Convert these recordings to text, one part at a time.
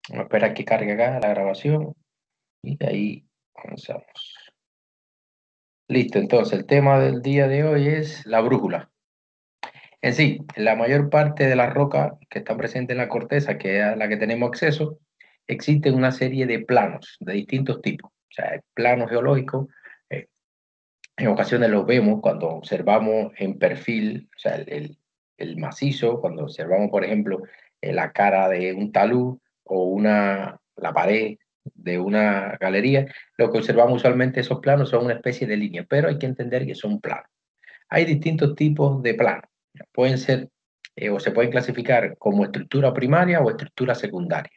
Vamos a esperar que cargue acá la grabación y ahí comenzamos. Listo, entonces el tema del día de hoy es la brújula. En sí, la mayor parte de las rocas que están presentes en la corteza, que es a la que tenemos acceso, existen una serie de planos de distintos tipos. O sea, hay planos geológicos, eh, en ocasiones los vemos cuando observamos en perfil, o sea, el macizo, cuando observamos, por ejemplo, la cara de un talud o la pared de una galería, lo que observamos usualmente esos planos son una especie de línea, pero hay que entender que son planos. Hay distintos tipos de planos. Pueden ser o se pueden clasificar como estructura primaria o estructura secundaria.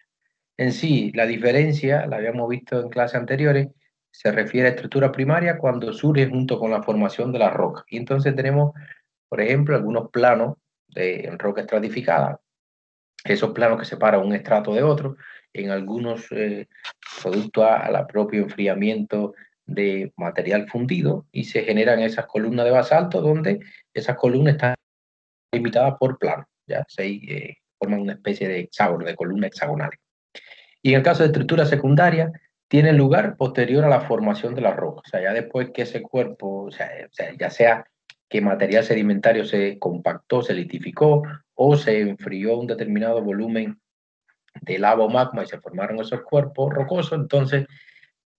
En sí, la diferencia, la habíamos visto en clases anteriores, se refiere a estructura primaria cuando surge junto con la formación de la roca. Y entonces tenemos, por ejemplo, algunos planos de roca estratificada, esos planos que separan un estrato de otro, en algunos producto a la propio enfriamiento de material fundido y se generan esas columnas de basalto donde esas columnas están limitadas por plano, ya se forman una especie de hexágono, de columna hexagonal. Y en el caso de estructura secundaria, tiene lugar posterior a la formación de la roca, o sea, ya después que ese cuerpo, o sea, ya sea que material sedimentario se compactó, se litificó o se enfrió un determinado volumen de lava o magma y se formaron esos cuerpos rocosos, entonces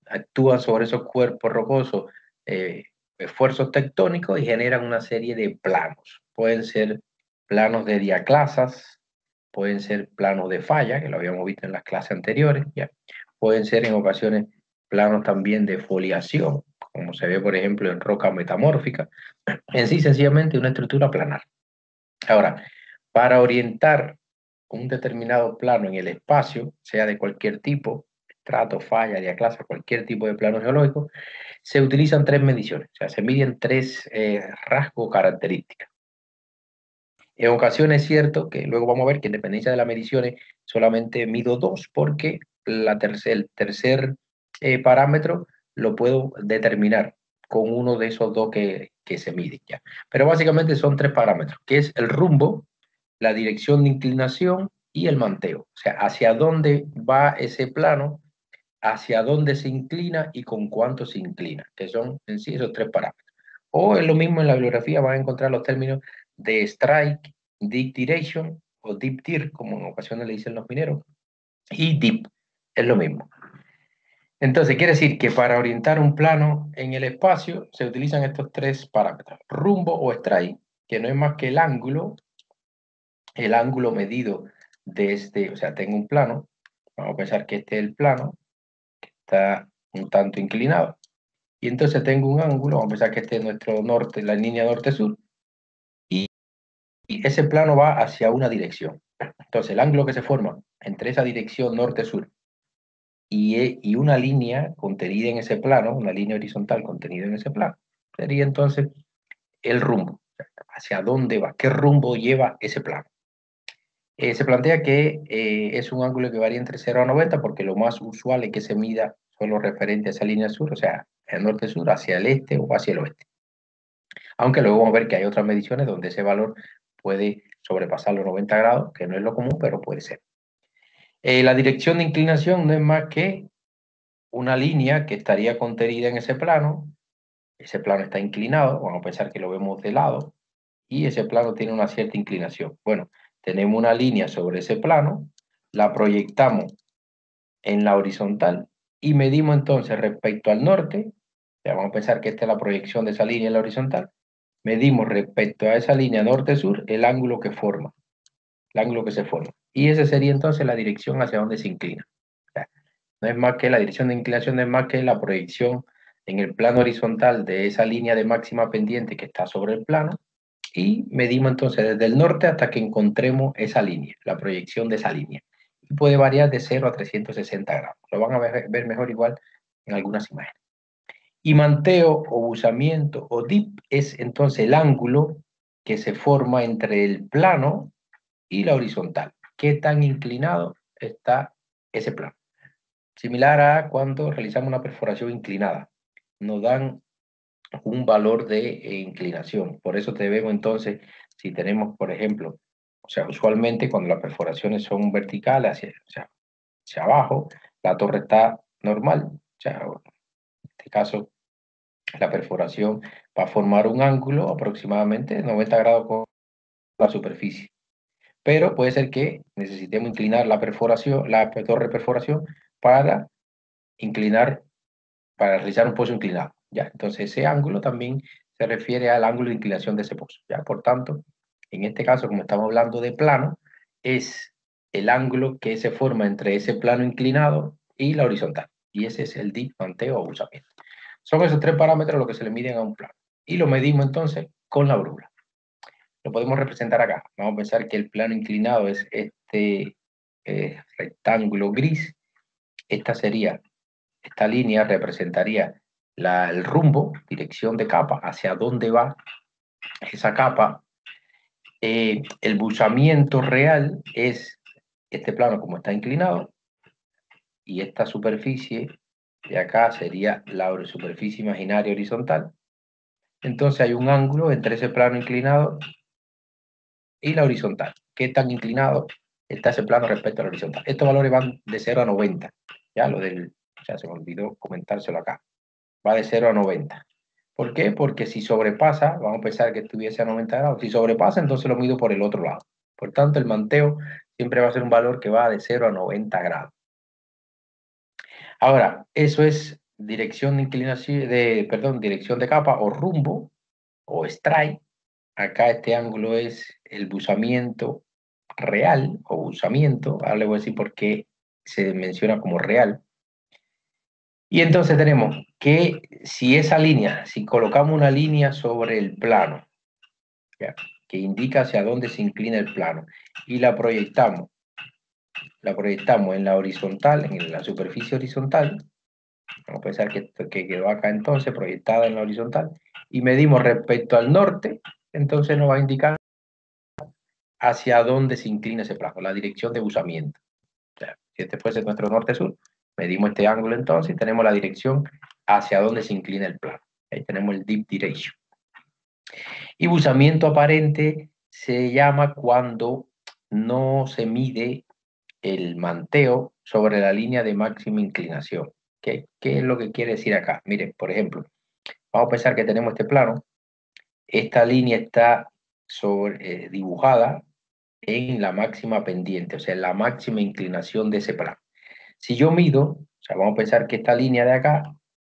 actúan sobre esos cuerpos rocosos esfuerzos tectónicos y generan una serie de planos. Pueden ser planos de diaclasas, pueden ser planos de falla, que lo habíamos visto en las clases anteriores, ¿ya? Pueden ser en ocasiones planos también de foliación, como se ve por ejemplo en roca metamórfica. En sí, sencillamente una estructura planar. Ahora, para orientar un determinado plano en el espacio, sea de cualquier tipo, estrato, falla, diaclasa, cualquier tipo de plano geológico, se utilizan tres mediciones, o sea, se miden tres rasgos características. En ocasiones es cierto que luego vamos a ver que en dependencia de las mediciones solamente mido dos porque el tercer parámetro lo puedo determinar con uno de esos dos que se miden ya. Pero básicamente son tres parámetros, que es el rumbo, la dirección de inclinación y el manteo. O sea, hacia dónde va ese plano, hacia dónde se inclina y con cuánto se inclina, que son en sí esos tres parámetros. O es lo mismo en la bibliografía, van a encontrar los términos de strike, deep direction o deep dir, como en ocasiones le dicen los mineros, y deep, es lo mismo. Entonces, quiere decir que para orientar un plano en el espacio se utilizan estos tres parámetros. Rumbo o strike, que no es más que el ángulo medido desde, o sea, tengo un plano, vamos a pensar que este es el plano, está un tanto inclinado, y entonces tengo un ángulo, vamos a pensar que este es nuestro norte, la línea norte-sur, y ese plano va hacia una dirección. Entonces, el ángulo que se forma entre esa dirección norte-sur y una línea contenida en ese plano, una línea horizontal contenida en ese plano, sería entonces el rumbo, hacia dónde va, qué rumbo lleva ese plano. Se plantea que es un ángulo que varía entre 0 a 90 porque lo más usual es que se mida solo referente a esa línea sur, o sea, el norte-sur, hacia el este o hacia el oeste. Aunque luego vamos a ver que hay otras mediciones donde ese valor puede sobrepasar los 90 grados, que no es lo común, pero puede ser. La dirección de inclinación no es más que una línea que estaría contenida en ese plano está inclinado, vamos a pensar que lo vemos de lado, y ese plano tiene una cierta inclinación. Bueno, tenemos una línea sobre ese plano, la proyectamos en la horizontal y medimos entonces respecto al norte, ya vamos a pensar que esta es la proyección de esa línea en la horizontal, medimos respecto a esa línea norte-sur el ángulo que forma, el ángulo que se forma. Y esa sería entonces la dirección hacia donde se inclina. O sea, no es más que la dirección de inclinación, no es más que la proyección en el plano horizontal de esa línea de máxima pendiente que está sobre el plano y medimos entonces desde el norte hasta que encontremos esa línea, la proyección de esa línea. Y puede variar de 0 a 360 grados. Lo van a ver mejor igual en algunas imágenes. Y manteo o buzamiento o dip es entonces el ángulo que se forma entre el plano y la horizontal. ¿Qué tan inclinado está ese plano? Similar a cuando realizamos una perforación inclinada. Nos dan un valor de inclinación. Por eso debemos entonces, si tenemos, por ejemplo, o sea, usualmente cuando las perforaciones son verticales, o sea, hacia abajo, la torre está normal. O sea, en este caso, la perforación va a formar un ángulo aproximadamente de 90 grados con la superficie. Pero puede ser que necesitemos inclinar la perforación, la torre de perforación para inclinar, para realizar un pozo inclinado. ¿Ya? Entonces ese ángulo también se refiere al ángulo de inclinación de ese pozo. ¿Ya? Por tanto, en este caso, como estamos hablando de plano, es el ángulo que se forma entre ese plano inclinado y la horizontal. Y ese es el dip, manteo o abultamiento. Son esos tres parámetros los que se le miden a un plano. Y lo medimos entonces con la brújula. Lo podemos representar acá. Vamos a pensar que el plano inclinado es este rectángulo gris. Esta línea representaría el rumbo, dirección de capa, hacia dónde va esa capa. El buzamiento real es este plano como está inclinado, y esta superficie de acá sería la superficie imaginaria horizontal. Entonces hay un ángulo entre ese plano inclinado y la horizontal. ¿Qué tan inclinado está ese plano respecto a la horizontal? Estos valores van de 0 a 90. Ya lo del, ya se me olvidó comentárselo acá. Va de 0 a 90. ¿Por qué? Porque si sobrepasa, vamos a pensar que estuviese a 90 grados, si sobrepasa, entonces lo mido por el otro lado. Por tanto, el manteo siempre va a ser un valor que va de 0 a 90 grados. Ahora, eso es dirección de inclinación, dirección de capa o rumbo o strike. Acá este ángulo es el buzamiento real o buzamiento. Ahora le voy a decir por qué se menciona como real. Y entonces tenemos que si esa línea, si colocamos una línea sobre el plano, ¿ya?, que indica hacia dónde se inclina el plano, y la proyectamos en la horizontal, en la superficie horizontal, vamos a pensar que quedó acá entonces proyectada en la horizontal, y medimos respecto al norte, entonces nos va a indicar hacia dónde se inclina ese plano, la dirección de buzamiento. O sea, si este fuese nuestro norte-sur, medimos este ángulo entonces y tenemos la dirección hacia dónde se inclina el plano. Ahí tenemos el dip direction. Y buzamiento aparente se llama cuando no se mide el manteo sobre la línea de máxima inclinación. ¿Qué es lo que quiere decir acá? Miren, por ejemplo, vamos a pensar que tenemos este plano. Esta línea está dibujada en la máxima pendiente, o sea, en la máxima inclinación de ese plano. Si yo mido, o sea, vamos a pensar que esta línea de acá,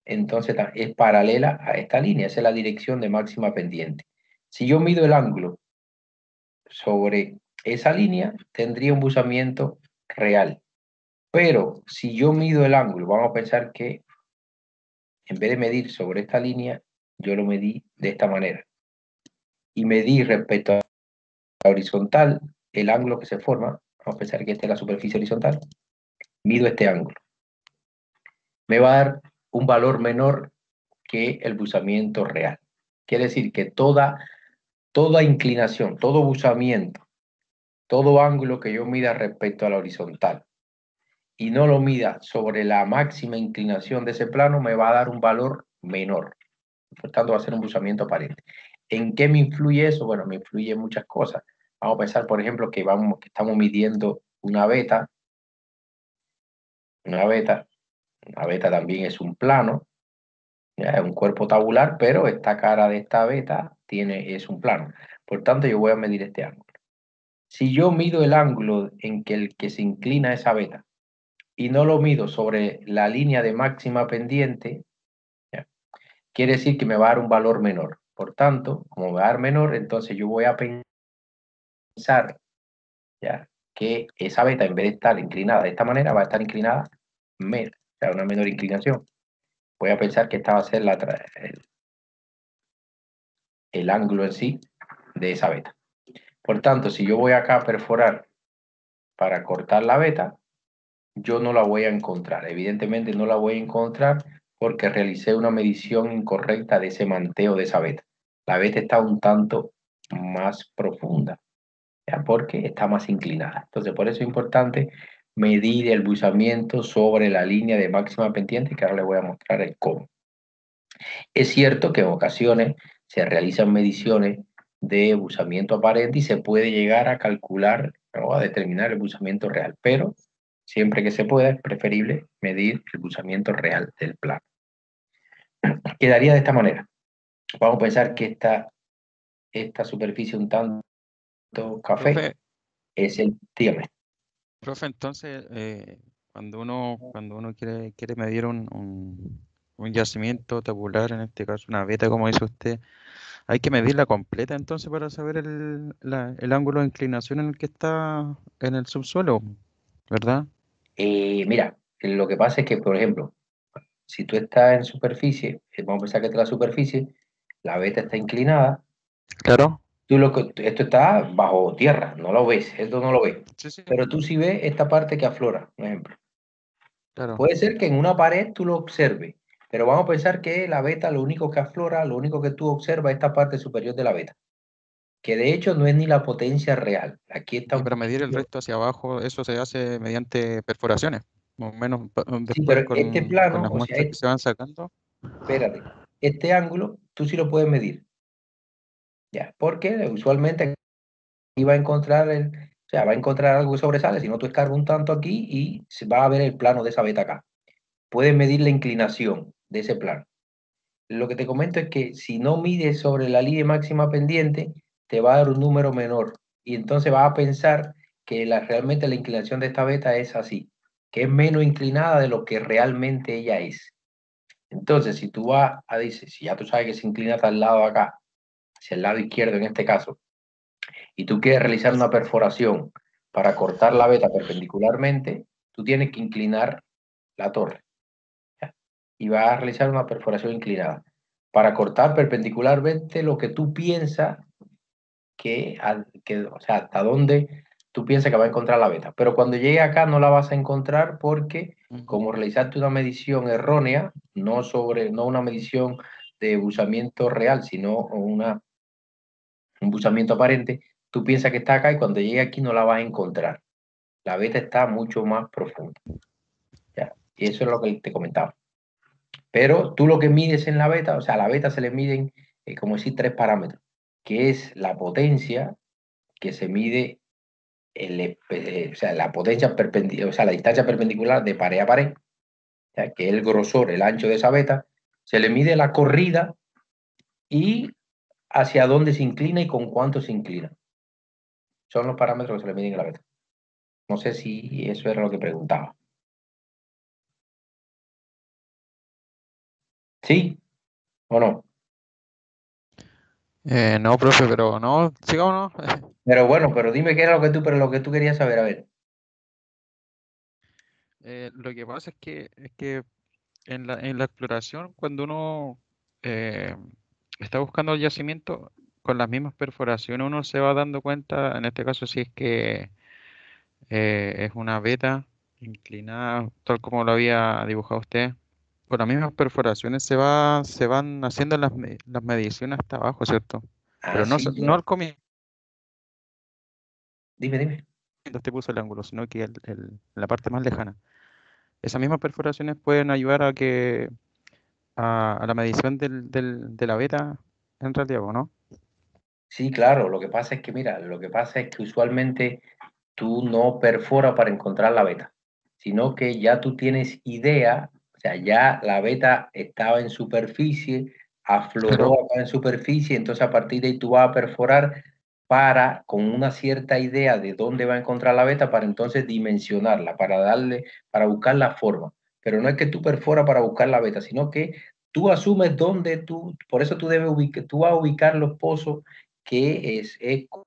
entonces es paralela a esta línea, esa es la dirección de máxima pendiente. Si yo mido el ángulo sobre esa línea, tendría un buzamiento real. Pero si yo mido el ángulo, vamos a pensar que en vez de medir sobre esta línea, yo lo medí de esta manera. Y medí respecto a la horizontal, el ángulo que se forma, vamos a pensar que esta es la superficie horizontal, mido este ángulo. Me va a dar un valor menor que el buzamiento real. Quiere decir que toda inclinación, todo buzamiento, todo ángulo que yo mida respecto a la horizontal y no lo mida sobre la máxima inclinación de ese plano, me va a dar un valor menor. Por tanto, va a ser un buzamiento aparente. ¿En qué me influye eso? Bueno, me influye en muchas cosas. Vamos a pensar, por ejemplo, que estamos midiendo una beta. Una beta también es un plano, ¿ya? Es un cuerpo tabular, pero esta cara de esta beta es un plano. Por tanto, yo voy a medir este ángulo. Si yo mido el ángulo en que el que se inclina esa beta y no lo mido sobre la línea de máxima pendiente, ¿ya?, quiere decir que me va a dar un valor menor. Por tanto, como me va a dar menor, entonces yo voy a pensar, ¿ya?, que esa beta, en vez de estar inclinada de esta manera, va a estar inclinada menos, o sea, una menor inclinación. Voy a pensar que esta va a ser el ángulo en sí de esa beta. Por tanto, si yo voy acá a perforar para cortar la beta, yo no la voy a encontrar. Evidentemente no la voy a encontrar porque realicé una medición incorrecta de ese manteo de esa beta. La beta está un tanto más profunda, ¿ya?, porque está más inclinada. Entonces, por eso es importante medir el buzamiento sobre la línea de máxima pendiente, que ahora les voy a mostrar el cómo. Es cierto que en ocasiones se realizan mediciones de buzamiento aparente y se puede llegar a calcular o a determinar el buzamiento real, pero Siempre que se pueda, es preferible medir el buzamiento real del plano. Quedaría de esta manera. Vamos a pensar que esta superficie un tanto café Profe, es el, dígame. profe, entonces, cuando uno quiere medir un yacimiento tabular, en este caso una veta, como dice usted, hay que medirla completa entonces para saber el ángulo de inclinación en el que está en el subsuelo, ¿verdad? Mira, lo que pasa es que, por ejemplo, si tú estás en superficie, vamos a pensar que esta es la superficie, la veta está inclinada, Claro. esto está bajo tierra, no lo ves, esto no lo ves. Sí, sí, Pero tú sí ves esta parte que aflora, por ejemplo. claro. Puede ser que en una pared tú lo observes, pero vamos a pensar que la veta lo único que aflora, lo único que tú observas es esta parte superior de la veta, que de hecho no es ni la potencia real. Aquí está Y un para medir el poquito. resto hacia abajo, eso se hace mediante perforaciones, más o menos Sí, después pero este con plano, las o sea, muestras que se van sacando. espérate, este ángulo tú sí lo puedes medir, ¿ya? Porque usualmente aquí va a encontrar o sea, va a encontrar algo que sobresale, si no tú escarbas un tanto aquí y se va a ver el plano de esa veta acá. Puedes medir la inclinación de ese plano. Lo que te comento es que si no mides sobre la línea máxima pendiente, te va a dar un número menor. Y entonces vas a pensar que realmente la inclinación de esta beta es así, que es menos inclinada de lo que realmente ella es. Entonces, si tú vas a decir, si ya tú sabes que se inclina hasta el lado de acá, hacia el lado izquierdo en este caso, y tú quieres realizar una perforación para cortar la beta perpendicularmente, tú tienes que inclinar la torre, ¿ya? Y vas a realizar una perforación inclinada para cortar perpendicularmente lo que tú piensas o sea, hasta dónde tú piensas que va a encontrar la beta. Pero cuando llegue acá no la vas a encontrar porque Ujú. como realizaste una medición errónea, no una medición de buzamiento real, sino un buzamiento aparente, tú piensas que está acá y cuando llegue aquí no la vas a encontrar. La beta está mucho más profunda, ¿ya? Y eso es lo que te comentaba. Pero tú lo que mides en la beta, o sea, a la beta se le miden, como decir, tres parámetros, que es la potencia que se mide, o sea, la potencia perpendicular, o sea, la distancia perpendicular de pared a pared, o sea, que es el grosor, el ancho de esa beta, se le mide la corrida y hacia dónde se inclina y con cuánto se inclina. Son los parámetros que se le miden en la beta. No sé si eso era lo que preguntaba. ¿Sí o no? No, profe, pero no, sigamos, ¿no? Pero bueno, pero dime qué era pero lo que tú querías saber, a ver. Lo que pasa es que en la exploración, cuando uno eh, está buscando el yacimiento, con las mismas perforaciones uno se va dando cuenta, en este caso si es que es una veta inclinada, tal como lo había dibujado usted, con las mismas perforaciones se van haciendo las mediciones hasta abajo, ¿cierto? Ah, Pero no, sí, no al comienzo dime. usted puso el ángulo, sino que la parte más lejana. Esas mismas perforaciones pueden ayudar a la medición de la beta en realidad, ¿o no? Sí, claro, lo que pasa es que, mira, lo que pasa es que usualmente tú no perforas para encontrar la beta, sino que ya tú tienes idea, o sea, ya la beta estaba en superficie, afloró Claro. acá en superficie, entonces a partir de ahí tú vas a perforar con una cierta idea de dónde va a encontrar la beta, para entonces dimensionarla, para buscar la forma. Pero no es que tú perforas para buscar la beta, sino que tú asumes por eso tú vas a ubicar los pozos que es con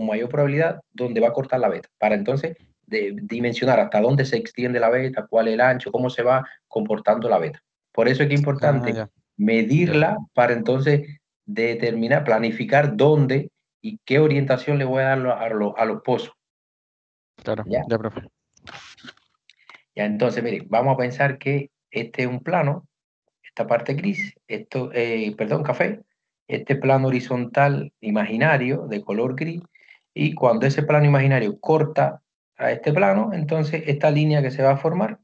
mayor probabilidad donde va a cortar la beta, para entonces dimensionar hasta dónde se extiende la beta, cuál es el ancho, cómo se va comportando la beta. Por eso es que es Ah, importante ya, ya, medirla para entonces determinar, planificar dónde y qué orientación le voy a dar a los pozos. claro, ¿Ya? ya, profe. Ya, entonces, mire, vamos a pensar que este es un plano, esta parte gris, perdón, café, este plano horizontal imaginario de color gris, y cuando ese plano imaginario corta a este plano, entonces esta línea que se va a formar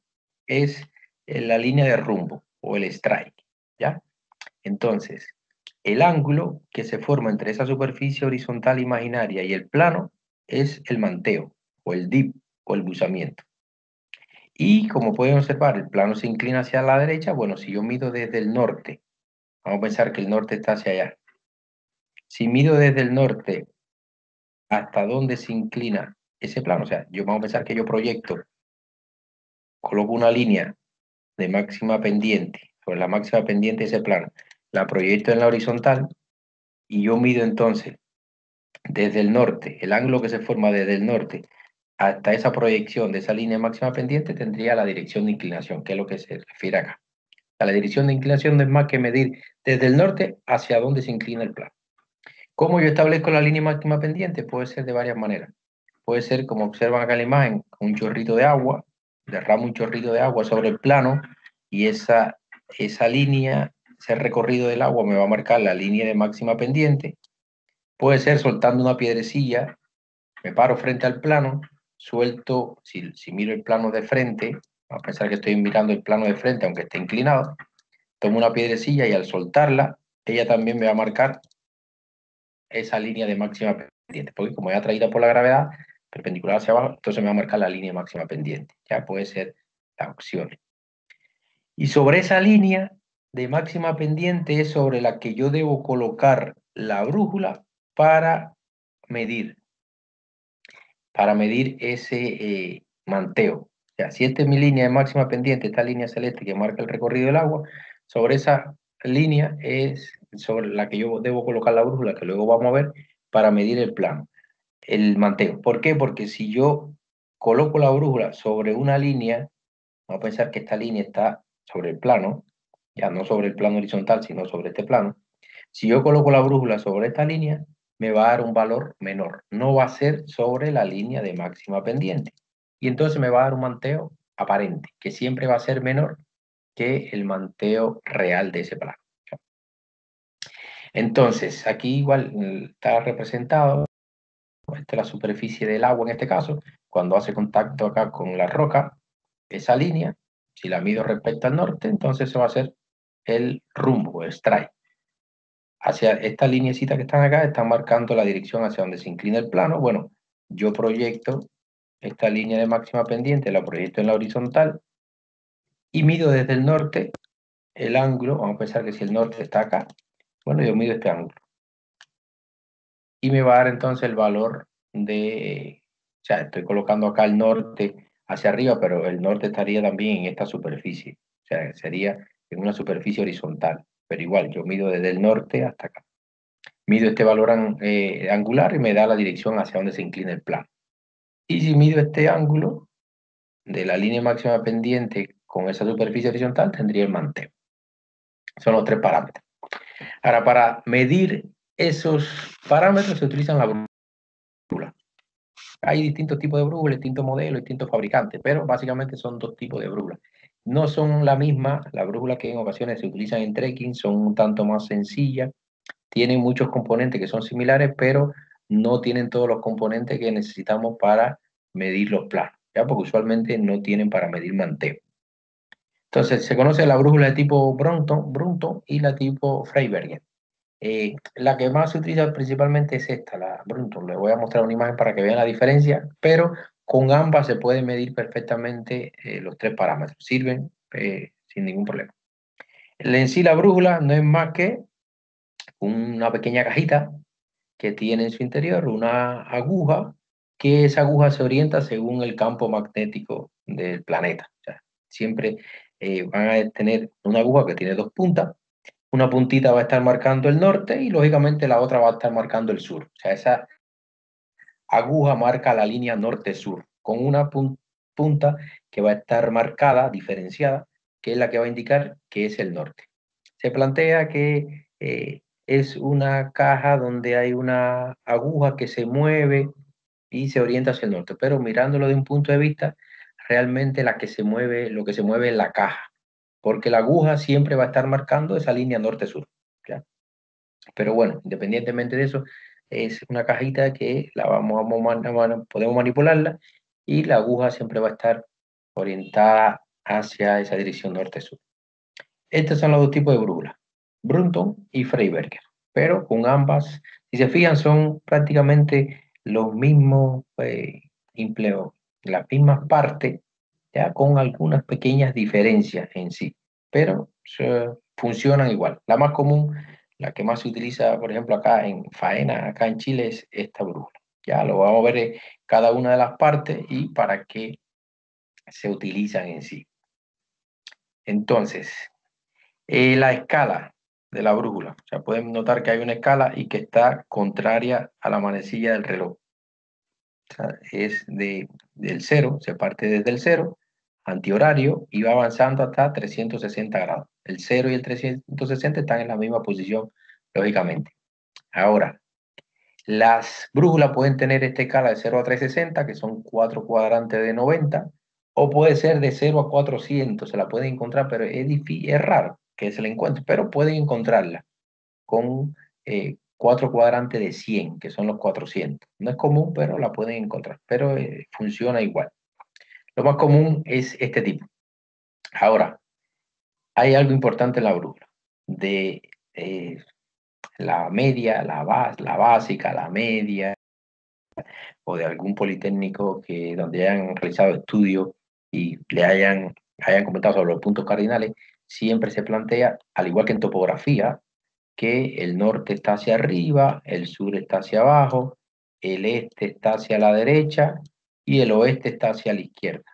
es la línea de rumbo o el strike, ¿ya? Entonces, el ángulo que se forma entre esa superficie horizontal imaginaria y el plano es el manteo, o el dip, o el buzamiento. Y como pueden observar, el plano se inclina hacia la derecha. Bueno, si yo mido desde el norte, vamos a pensar que el norte está hacia allá. Si mido desde el norte hasta dónde se inclina ese plano, o sea, vamos a pensar que yo proyecto, coloco una línea de máxima pendiente, sobre la máxima pendiente de ese plano, la proyecto en la horizontal y yo mido entonces desde el norte, el ángulo que se forma desde el norte hasta esa proyección de esa línea máxima pendiente tendría la dirección de inclinación, que es lo que se refiere acá. La dirección de inclinación no es más que medir desde el norte hacia dónde se inclina el plano. ¿Cómo yo establezco la línea máxima pendiente? Puede ser de varias maneras. Puede ser, como observan acá en la imagen, con un chorrito de agua, derramo un chorrito de agua sobre el plano y esa línea, ese recorrido del agua me va a marcar la línea de máxima pendiente. Puede ser soltando una piedrecilla, me paro frente al plano, suelto, si miro el plano de frente, vamos a pensar que estoy mirando el plano de frente aunque esté inclinado, tomo una piedrecilla y al soltarla, ella también me va a marcar esa línea de máxima pendiente, porque como es atraída por la gravedad, perpendicular hacia abajo, entonces me va a marcar la línea máxima pendiente. Ya puede ser la opción. Y sobre esa línea de máxima pendiente es sobre la que yo debo colocar la brújula para medir, ese manteo. O sea, si esta es mi línea de máxima pendiente, esta línea celeste que marca el recorrido del agua, sobre esa línea es sobre la que yo debo colocar la brújula, que luego vamos a ver, para medir el plano, el manteo. ¿Por qué? Porque si yo coloco la brújula sobre una línea, vamos a pensar que esta línea está sobre el plano, ya no sobre el plano horizontal, sino sobre este plano. Si yo coloco la brújula sobre esta línea, me va a dar un valor menor. No va a ser sobre la línea de máxima pendiente. Y entonces me va a dar un manteo aparente, que siempre va a ser menor que el manteo real de ese plano. Entonces, aquí igual está representado, esta es la superficie del agua en este caso, cuando hace contacto acá con la roca, esa línea, si la mido respecto al norte, entonces eso va a ser el rumbo, el strike. Hacia esta lineecita que están acá, están marcando la dirección hacia donde se inclina el plano. Bueno, yo proyecto esta línea de máxima pendiente, la proyecto en la horizontal y mido desde el norte el ángulo. Vamos a pensar que si el norte está acá, bueno, yo mido este ángulo. Y me va a dar entonces el valor o sea, estoy colocando acá el norte hacia arriba, pero el norte estaría también en esta superficie. O sea, sería en una superficie horizontal. Pero igual, yo mido desde el norte hasta acá. Mido este valor angular y me da la dirección hacia donde se inclina el plano. Y si mido este ángulo de la línea máxima pendiente con esa superficie horizontal, tendría el manteo. Son los tres parámetros. Ahora, para medir esos parámetros se utilizan la brújula. Hay distintos tipos de brújulas, distintos modelos, distintos fabricantes, pero básicamente son dos tipos de brújulas. No son la misma, las brújulas que en ocasiones se utilizan en trekking son un tanto más sencillas, tienen muchos componentes que son similares, pero no tienen todos los componentes que necesitamos para medir los planos, ¿ya? Porque usualmente no tienen para medir manteo. Entonces, se conoce la brújula de tipo Brunton y la tipo Freiberger. La que más se utiliza principalmente es esta, la Brunton. Les voy a mostrar una imagen para que vean la diferencia, pero con ambas se pueden medir perfectamente los tres parámetros. Sirven sin ningún problema. En sí, la brújula no es más que una pequeña cajita que tiene en su interior una aguja, que esa aguja se orienta según el campo magnético del planeta. O sea, siempre van a tener una aguja que tiene dos puntas. Una puntita va a estar marcando el norte y lógicamente la otra va a estar marcando el sur. O sea, esa aguja marca la línea norte-sur con una punta que va a estar marcada, diferenciada, que es la que va a indicar que es el norte. Se plantea que es una caja donde hay una aguja que se mueve y se orienta hacia el norte, pero mirándolo de un punto de vista, realmente lo que se mueve es la caja, porque la aguja siempre va a estar marcando esa línea norte-sur. ¿Ya? Pero bueno, independientemente de eso, es una cajita que podemos manipularla y la aguja siempre va a estar orientada hacia esa dirección norte-sur. Estos son los dos tipos de brújulas, Brunton y Freiberger, pero con ambas, si se fijan, son prácticamente los mismos empleos, las mismas partes, ya con algunas pequeñas diferencias en sí, pero funcionan igual. La más común, la que más se utiliza, por ejemplo, acá en faena, acá en Chile, es esta brújula. Ya lo vamos a ver cada una de las partes y para qué se utilizan en sí. Entonces, la escala de la brújula. O sea, pueden notar que hay una escala y que está contraria a la manecilla del reloj. O sea, es del cero, se parte desde el cero, antihorario, y va avanzando hasta 360 grados. El 0 y el 360 están en la misma posición, lógicamente. Ahora, las brújulas pueden tener esta escala de 0 a 360, que son 4 cuadrantes de 90, o puede ser de 0 a 400, se la pueden encontrar, pero es raro que se la encuentre, pero pueden encontrarla con 4 cuadrantes de 100, que son los 400. No es común, pero la pueden encontrar, pero funciona igual. Lo más común es este tipo. Ahora, hay algo importante en la brújula, de la media, la básica, la media, o de algún politécnico que donde hayan realizado estudios y le hayan comentado sobre los puntos cardinales, siempre se plantea, al igual que en topografía, que el norte está hacia arriba, el sur está hacia abajo, el este está hacia la derecha y el oeste está hacia la izquierda.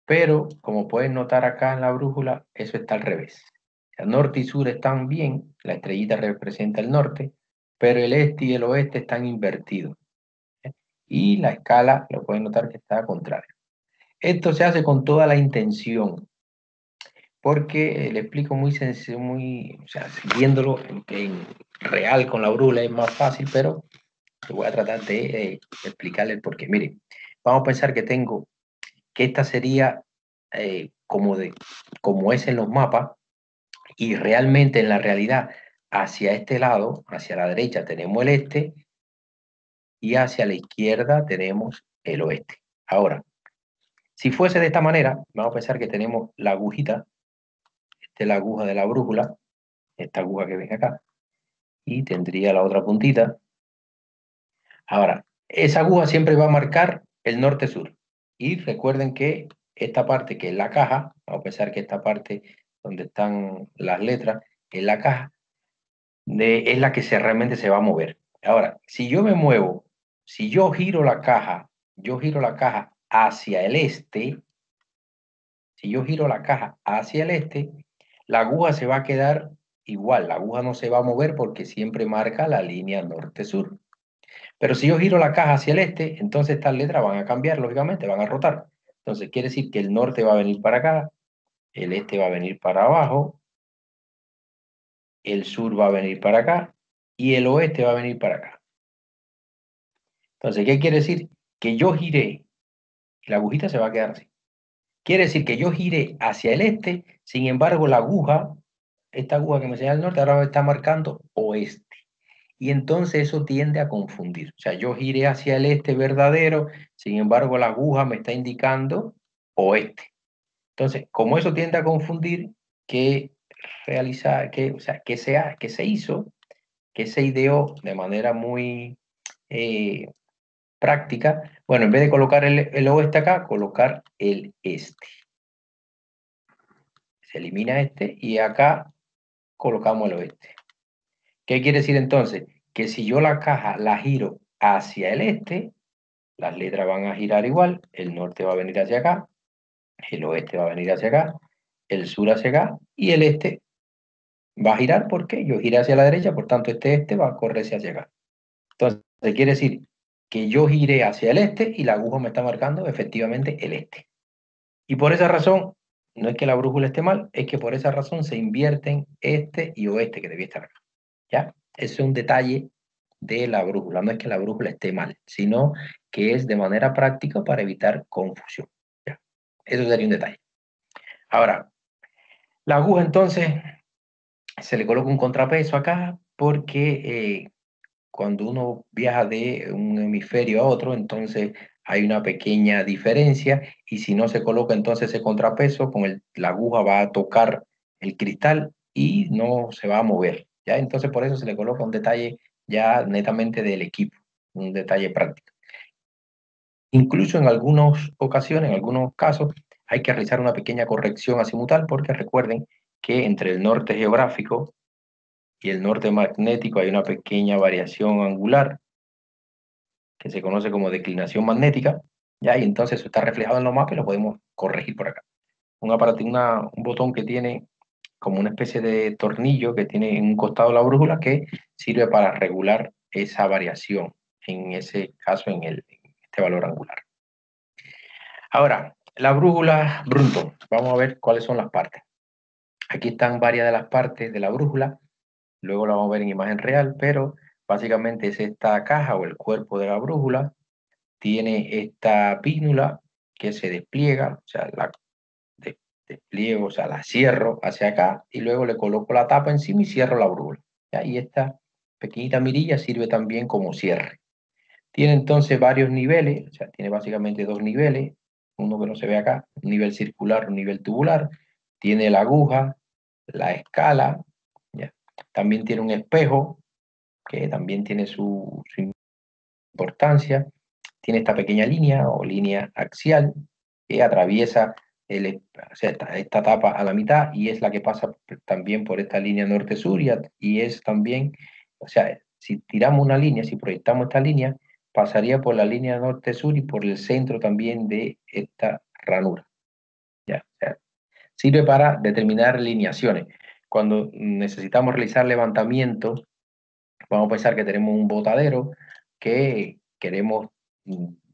Pero, como pueden notar acá en la brújula, eso está al revés. El norte y sur están bien, la estrellita representa el norte, pero el este y el oeste están invertidos. Y la escala, lo pueden notar que está contraria. Esto se hace con toda la intención, porque le explico muy sencillo, o sea, viéndolo en real con la brújula es más fácil, pero voy a tratar de explicarle el porqué. Miren, vamos a pensar que esta sería como es en los mapas, y realmente en la realidad, hacia este lado, hacia la derecha tenemos el este, y hacia la izquierda tenemos el oeste. Ahora, si fuese de esta manera, vamos a pensar que tenemos la agujita, esta es la aguja de la brújula, esta aguja que ven acá, y tendría la otra puntita. Ahora, esa aguja siempre va a marcar el norte-sur. Y recuerden que esta parte que es la caja, vamos a pensar que esta parte donde están las letras, es la caja, es la que realmente se va a mover. Ahora, si yo me muevo, si yo giro la caja hacia el este, si yo giro la caja hacia el este, la aguja se va a quedar igual, la aguja no se va a mover porque siempre marca la línea norte-sur. Pero si yo giro la caja hacia el este, entonces estas letras van a cambiar, lógicamente, van a rotar. Entonces quiere decir que el norte va a venir para acá, el este va a venir para abajo, el sur va a venir para acá y el oeste va a venir para acá. Entonces, ¿qué quiere decir? Que yo giré, y la agujita se va a quedar así. Quiere decir que yo giré hacia el este, sin embargo, la aguja, esta aguja que me señala el norte, ahora me está marcando oeste. Y entonces eso tiende a confundir. O sea, yo giré hacia el este verdadero, sin embargo, la aguja me está indicando oeste. Entonces, como eso tiende a confundir, ¿qué o sea, qué se hizo? ¿Qué se ideó de manera muy eh, práctica? Bueno, en vez de colocar el oeste acá, colocar el este. Se elimina este y acá colocamos el oeste. ¿Qué quiere decir entonces? Que si yo la caja la giro hacia el este, las letras van a girar igual, el norte va a venir hacia acá, el oeste va a venir hacia acá, el sur hacia acá y el este va a girar porque yo giré hacia la derecha, por tanto este va a correrse hacia acá. Entonces, quiere decir que yo giré hacia el este y la aguja me está marcando efectivamente el este. Y por esa razón, no es que la brújula esté mal, es que por esa razón se invierten este y oeste que debía estar acá. ¿Ya? Ese es un detalle de la brújula. No es que la brújula esté mal, sino que es de manera práctica para evitar confusión. ¿Ya? Eso sería un detalle. Ahora, la aguja entonces se le coloca un contrapeso acá porque cuando uno viaja de un hemisferio a otro, entonces hay una pequeña diferencia y si no se coloca entonces ese contrapeso, la aguja va a tocar el cristal y no se va a mover. ¿Ya? Entonces por eso se le coloca un detalle ya netamente del equipo, un detalle práctico. Incluso en algunas ocasiones, en algunos casos, hay que realizar una pequeña corrección azimutal porque recuerden que entre el norte geográfico y el norte magnético hay una pequeña variación angular que se conoce como declinación magnética, ¿ya? Y entonces eso está reflejado en los mapas y lo podemos corregir por acá. Un aparato, un botón que tiene como una especie de tornillo que tiene en un costado la brújula que sirve para regular esa variación, en ese caso en este valor angular. Ahora, la brújula Brunton, vamos a ver cuáles son las partes. Aquí están varias de las partes de la brújula, luego la vamos a ver en imagen real, pero básicamente es esta caja o el cuerpo de la brújula, tiene esta pínula que se despliega, o sea, la despliego, o sea, la cierro hacia acá y luego le coloco la tapa encima y cierro la brújula. ¿Ya? Y esta pequeñita mirilla sirve también como cierre. Tiene entonces varios niveles, o sea, tiene básicamente dos niveles, uno que no se ve acá, un nivel circular, un nivel tubular. Tiene la aguja, la escala, ¿ya? También tiene un espejo, que también tiene su importancia. Tiene esta pequeña línea o línea axial que atraviesa o sea, esta tapa a la mitad y es la que pasa también por esta línea norte-sur y es también, o sea, si tiramos una línea, si proyectamos esta línea, pasaría por la línea norte-sur y por el centro también de esta ranura. ¿Ya? O sea, sirve para determinar alineaciones. Cuando necesitamos realizar levantamientos, vamos a pensar que tenemos un botadero que queremos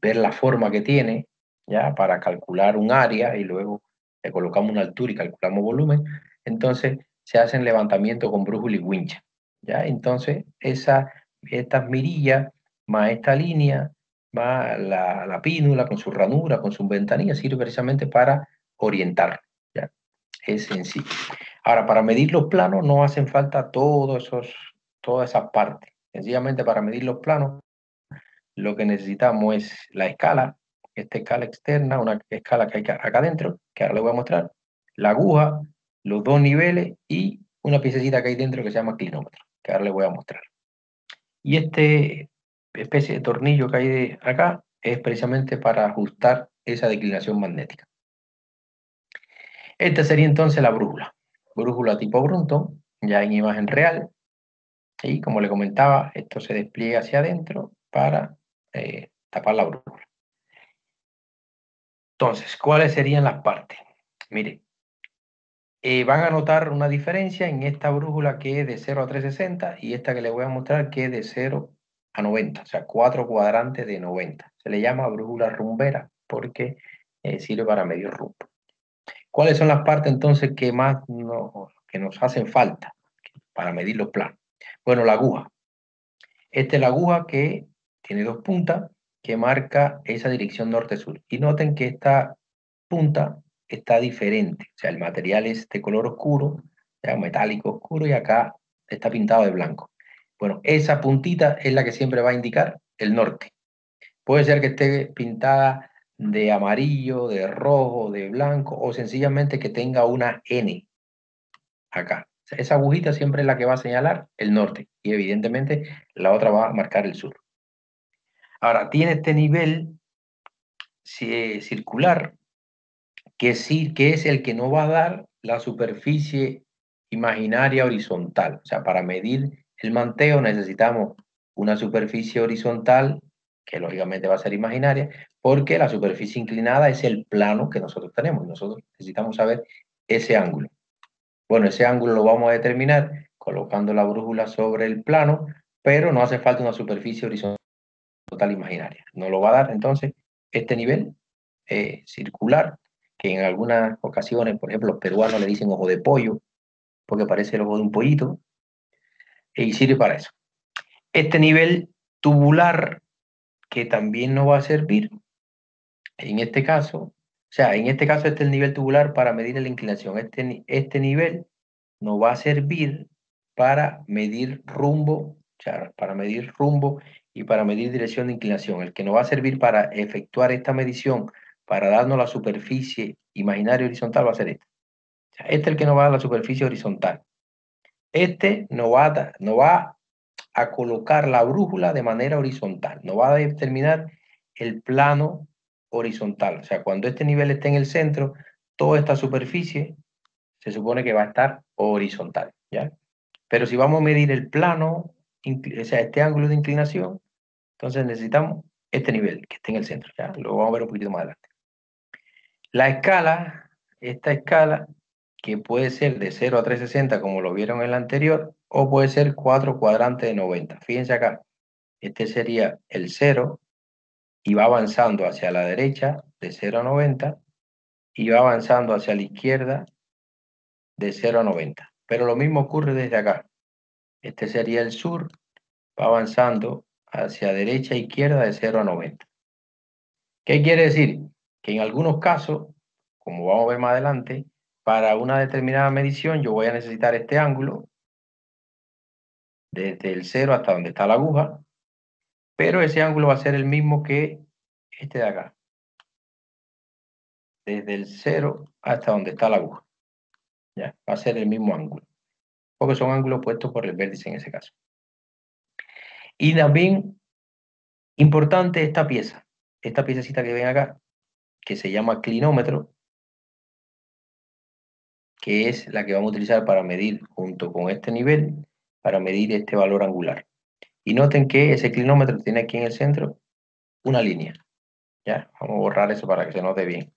ver la forma que tiene, ya, para calcular un área y luego le colocamos una altura y calculamos volumen. Entonces se hacen levantamientos con brújula y wincha, ya. Entonces estas mirillas más esta línea más la pínula con su ranura, con su ventanilla, sirve precisamente para orientar, ya. Es sencillo. Ahora, para medir los planos no hacen falta todas esas partes. Sencillamente para medir los planos lo que necesitamos es la escala, esta escala externa, una escala que hay acá adentro, que ahora les voy a mostrar, la aguja, los dos niveles y una piececita que hay dentro que se llama clinómetro, que ahora les voy a mostrar. Y este especie de tornillo que hay acá es precisamente para ajustar esa declinación magnética. Esta sería entonces la brújula. Brújula tipo Brunton, ya en imagen real. Y como le comentaba, esto se despliega hacia adentro para tapar la brújula. Entonces, ¿cuáles serían las partes? Mire, van a notar una diferencia en esta brújula que es de 0 a 360 y esta que les voy a mostrar que es de 0 a 90, o sea, 4 cuadrantes de 90. Se le llama brújula rumbera porque sirve para medir rumbo. ¿Cuáles son las partes entonces que más que nos hacen falta para medir los planos? Bueno, la aguja. Esta es la aguja que tiene dos puntas que marca esa dirección norte-sur. Y noten que esta punta está diferente. O sea, el material es de color oscuro, ya, metálico oscuro, y acá está pintado de blanco. Bueno, esa puntita es la que siempre va a indicar el norte. Puede ser que esté pintada de amarillo, de rojo, de blanco, o sencillamente que tenga una N acá. O sea, esa agujita siempre es la que va a señalar el norte, y evidentemente la otra va a marcar el sur. Ahora, tiene este nivel circular que sí, que es el que no va a dar la superficie imaginaria horizontal. O sea, para medir el manteo necesitamos una superficie horizontal, que lógicamente va a ser imaginaria, porque la superficie inclinada es el plano que nosotros tenemos y nosotros necesitamos saber ese ángulo. Bueno, ese ángulo lo vamos a determinar colocando la brújula sobre el plano, pero no hace falta una superficie horizontal imaginaria. Nos lo va a dar entonces este nivel circular, que en algunas ocasiones, por ejemplo, los peruanos le dicen ojo de pollo, porque parece el ojo de un pollito, y sirve para eso. Este nivel tubular, que también nos va a servir, en este caso, o sea, en este caso este es el nivel tubular para medir la inclinación. Este nivel nos va a servir para medir rumbo, o sea, para medir rumbo y para medir dirección de inclinación. El que nos va a servir para efectuar esta medición, para darnos la superficie imaginaria horizontal, va a ser este. O sea, este es el que nos va a dar la superficie horizontal. Este nos va a colocar la brújula de manera horizontal. Nos va a determinar el plano horizontal. O sea, cuando este nivel esté en el centro, toda esta superficie se supone que va a estar horizontal, ¿ya? Pero si vamos a medir el plano, o sea, este ángulo de inclinación, entonces necesitamos este nivel que esté en el centro, ¿ya? Lo vamos a ver un poquito más adelante. La escala, esta escala, que puede ser de 0 a 360, como lo vieron en la anterior, o puede ser 4 cuadrantes de 90. Fíjense acá, este sería el 0, y va avanzando hacia la derecha de 0 a 90, y va avanzando hacia la izquierda de 0 a 90. Pero lo mismo ocurre desde acá. Este sería el sur, va avanzando hacia derecha e izquierda de 0 a 90. ¿Qué quiere decir? Que en algunos casos, como vamos a ver más adelante, para una determinada medición yo voy a necesitar este ángulo, desde el 0 hasta donde está la aguja, pero ese ángulo va a ser el mismo que este de acá, desde el 0 hasta donde está la aguja. ¿Ya? Va a ser el mismo ángulo, porque son ángulos puestos por el vértice en ese caso. Y también, importante esta piececita que ven acá, que se llama clinómetro, que es la que vamos a utilizar para medir junto con este nivel, para medir este valor angular. Y noten que ese clinómetro tiene aquí en el centro una línea. ¿Ya? Vamos a borrar eso para que se note bien.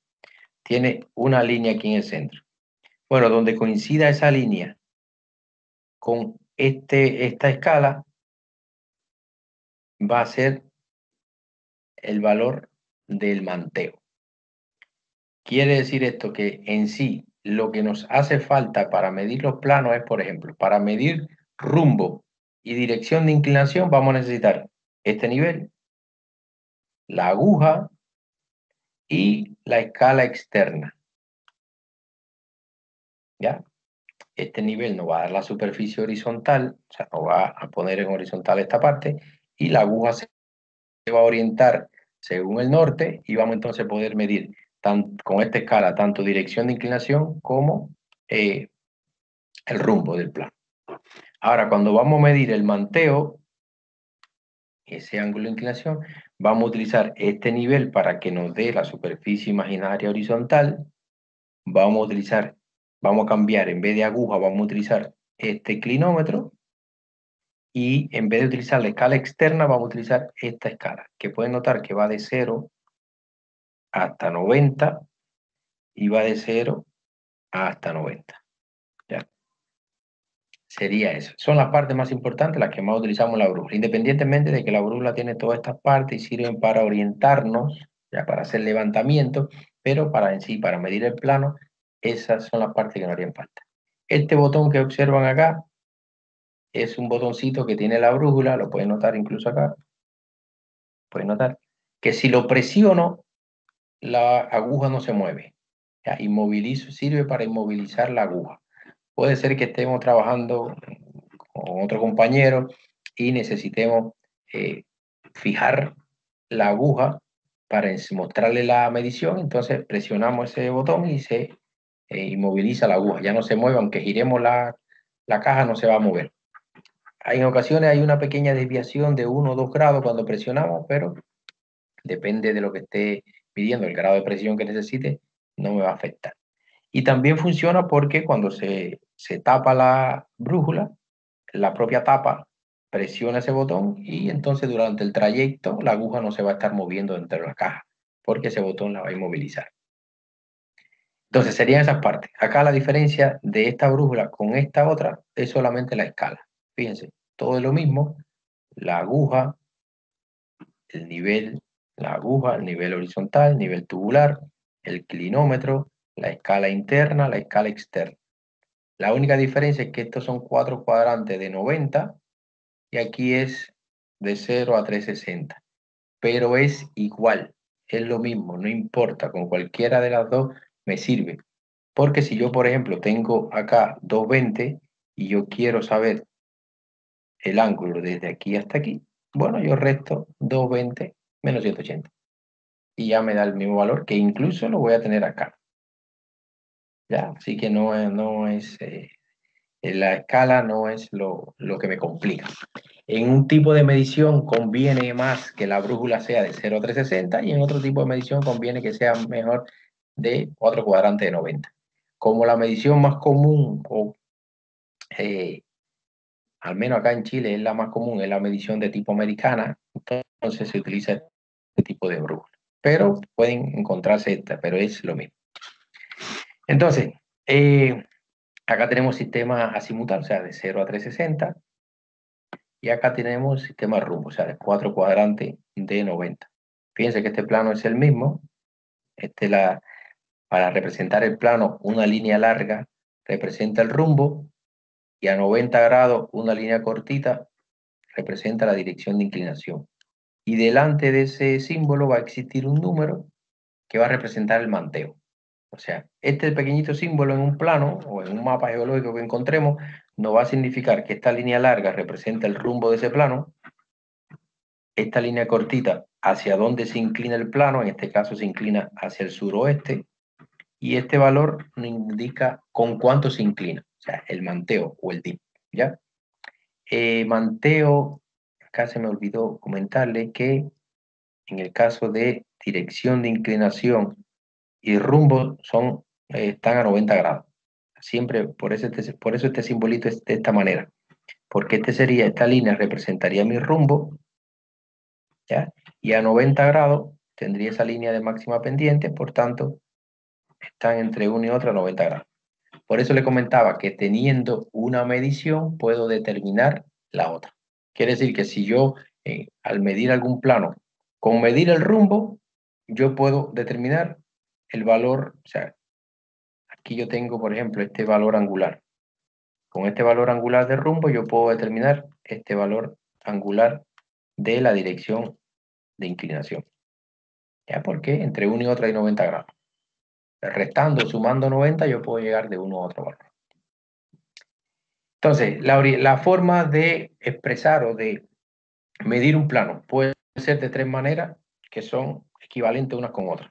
Tiene una línea aquí en el centro. Bueno, donde coincida esa línea con esta escala, va a ser el valor del manteo. Quiere decir esto que en sí lo que nos hace falta para medir los planos es, por ejemplo, para medir rumbo y dirección de inclinación vamos a necesitar este nivel, la aguja y la escala externa. ¿Ya? Este nivel nos va a dar la superficie horizontal, o sea, nos va a poner en horizontal esta parte, y la aguja se va a orientar según el norte, y vamos entonces a poder medir con esta escala tanto dirección de inclinación como el rumbo del plano. Ahora, cuando vamos a medir el manteo, ese ángulo de inclinación, vamos a utilizar este nivel para que nos dé la superficie imaginaria horizontal. Vamos a cambiar, en vez de aguja, vamos a utilizar este clinómetro, y en vez de utilizar la escala externa, vamos a utilizar esta escala, que pueden notar que va de 0 hasta 90 y va de 0 hasta 90. ¿Ya? Sería eso. Son las partes más importantes, las que más utilizamos en la brújula, independientemente de que la brújula tiene todas estas partes y sirven para orientarnos, ya para hacer levantamiento, pero en sí, para medir el plano, esas son las partes que nos harían falta. Este botón que observan acá es un botoncito que tiene la brújula, lo pueden notar incluso acá. Pueden notar que si lo presiono, la aguja no se mueve. Ya, sirve para inmovilizar la aguja. Puede ser que estemos trabajando con otro compañero y necesitemos fijar la aguja para mostrarle la medición, entonces presionamos ese botón y se inmoviliza la aguja. Ya no se mueve, aunque giremos la caja, no se va a mover. En ocasiones hay una pequeña desviación de 1 o 2 grados cuando presionamos, pero depende de lo que esté pidiendo, el grado de presión que necesite, no me va a afectar. Y también funciona porque cuando se tapa la brújula, la propia tapa presiona ese botón y entonces durante el trayecto la aguja no se va a estar moviendo dentro de la caja, porque ese botón la va a inmovilizar. Entonces serían esas partes. Acá la diferencia de esta brújula con esta otra es solamente la escala. Fíjense, todo es lo mismo, la aguja, el nivel, la aguja, el nivel horizontal, nivel tubular, el clinómetro, la escala interna, la escala externa. La única diferencia es que estos son 4 cuadrantes de 90 y aquí es de 0 a 360. Pero es igual, es lo mismo, no importa, con cualquiera de las dos me sirve. Porque si yo, por ejemplo, tengo acá 220 y yo quiero saber el ángulo desde aquí hasta aquí, bueno, yo resto 220 menos 180. Y ya me da el mismo valor, que incluso lo voy a tener acá. ¿Ya? Así que no es la escala no es lo que me complica. En un tipo de medición conviene más que la brújula sea de 0 a 360 y en otro tipo de medición conviene que sea mejor de 4 cuadrantes de 90. Como la medición más común, o al menos acá en Chile es la más común, es la medición de tipo americana, entonces se utiliza este tipo de brújula. Pero pueden encontrarse esta, pero es lo mismo. Entonces, acá tenemos sistema azimutal, o sea, de 0 a 360. Y acá tenemos sistema rumbo, o sea, de 4 cuadrantes de 90. Fíjense que este plano es el mismo. Para representar el plano, una línea larga representa el rumbo y a 90 grados una línea cortita representa la dirección de inclinación. Y delante de ese símbolo va a existir un número que va a representar el manteo. O sea, este pequeñito símbolo en un plano o en un mapa geológico que encontremos nos va a significar que esta línea larga representa el rumbo de ese plano, esta línea cortita hacia dónde se inclina el plano, en este caso se inclina hacia el suroeste, y este valor nos indica con cuánto se inclina, o sea, el manteo o el dip, ¿ya? Manteo, acá se me olvidó comentarle que en el caso de dirección de inclinación y rumbo están a 90 grados. Siempre, por eso este simbolito es de esta manera, porque esta línea representaría mi rumbo, ¿ya? Y a 90 grados tendría esa línea de máxima pendiente, por tanto, están entre una y otra a 90 grados. Por eso le comentaba que teniendo una medición puedo determinar la otra. Quiere decir que si yo, al medir algún plano, con medir el rumbo, yo puedo determinar el valor, o sea, aquí yo tengo, por ejemplo, este valor angular. Con este valor angular de rumbo yo puedo determinar este valor angular de la dirección de inclinación. ¿Ya? Porque entre uno y otra hay 90 grados. Restando, sumando 90, yo puedo llegar de uno a otro valor. Entonces, la forma de expresar o de medir un plano puede ser de tres maneras que son equivalentes unas con otras.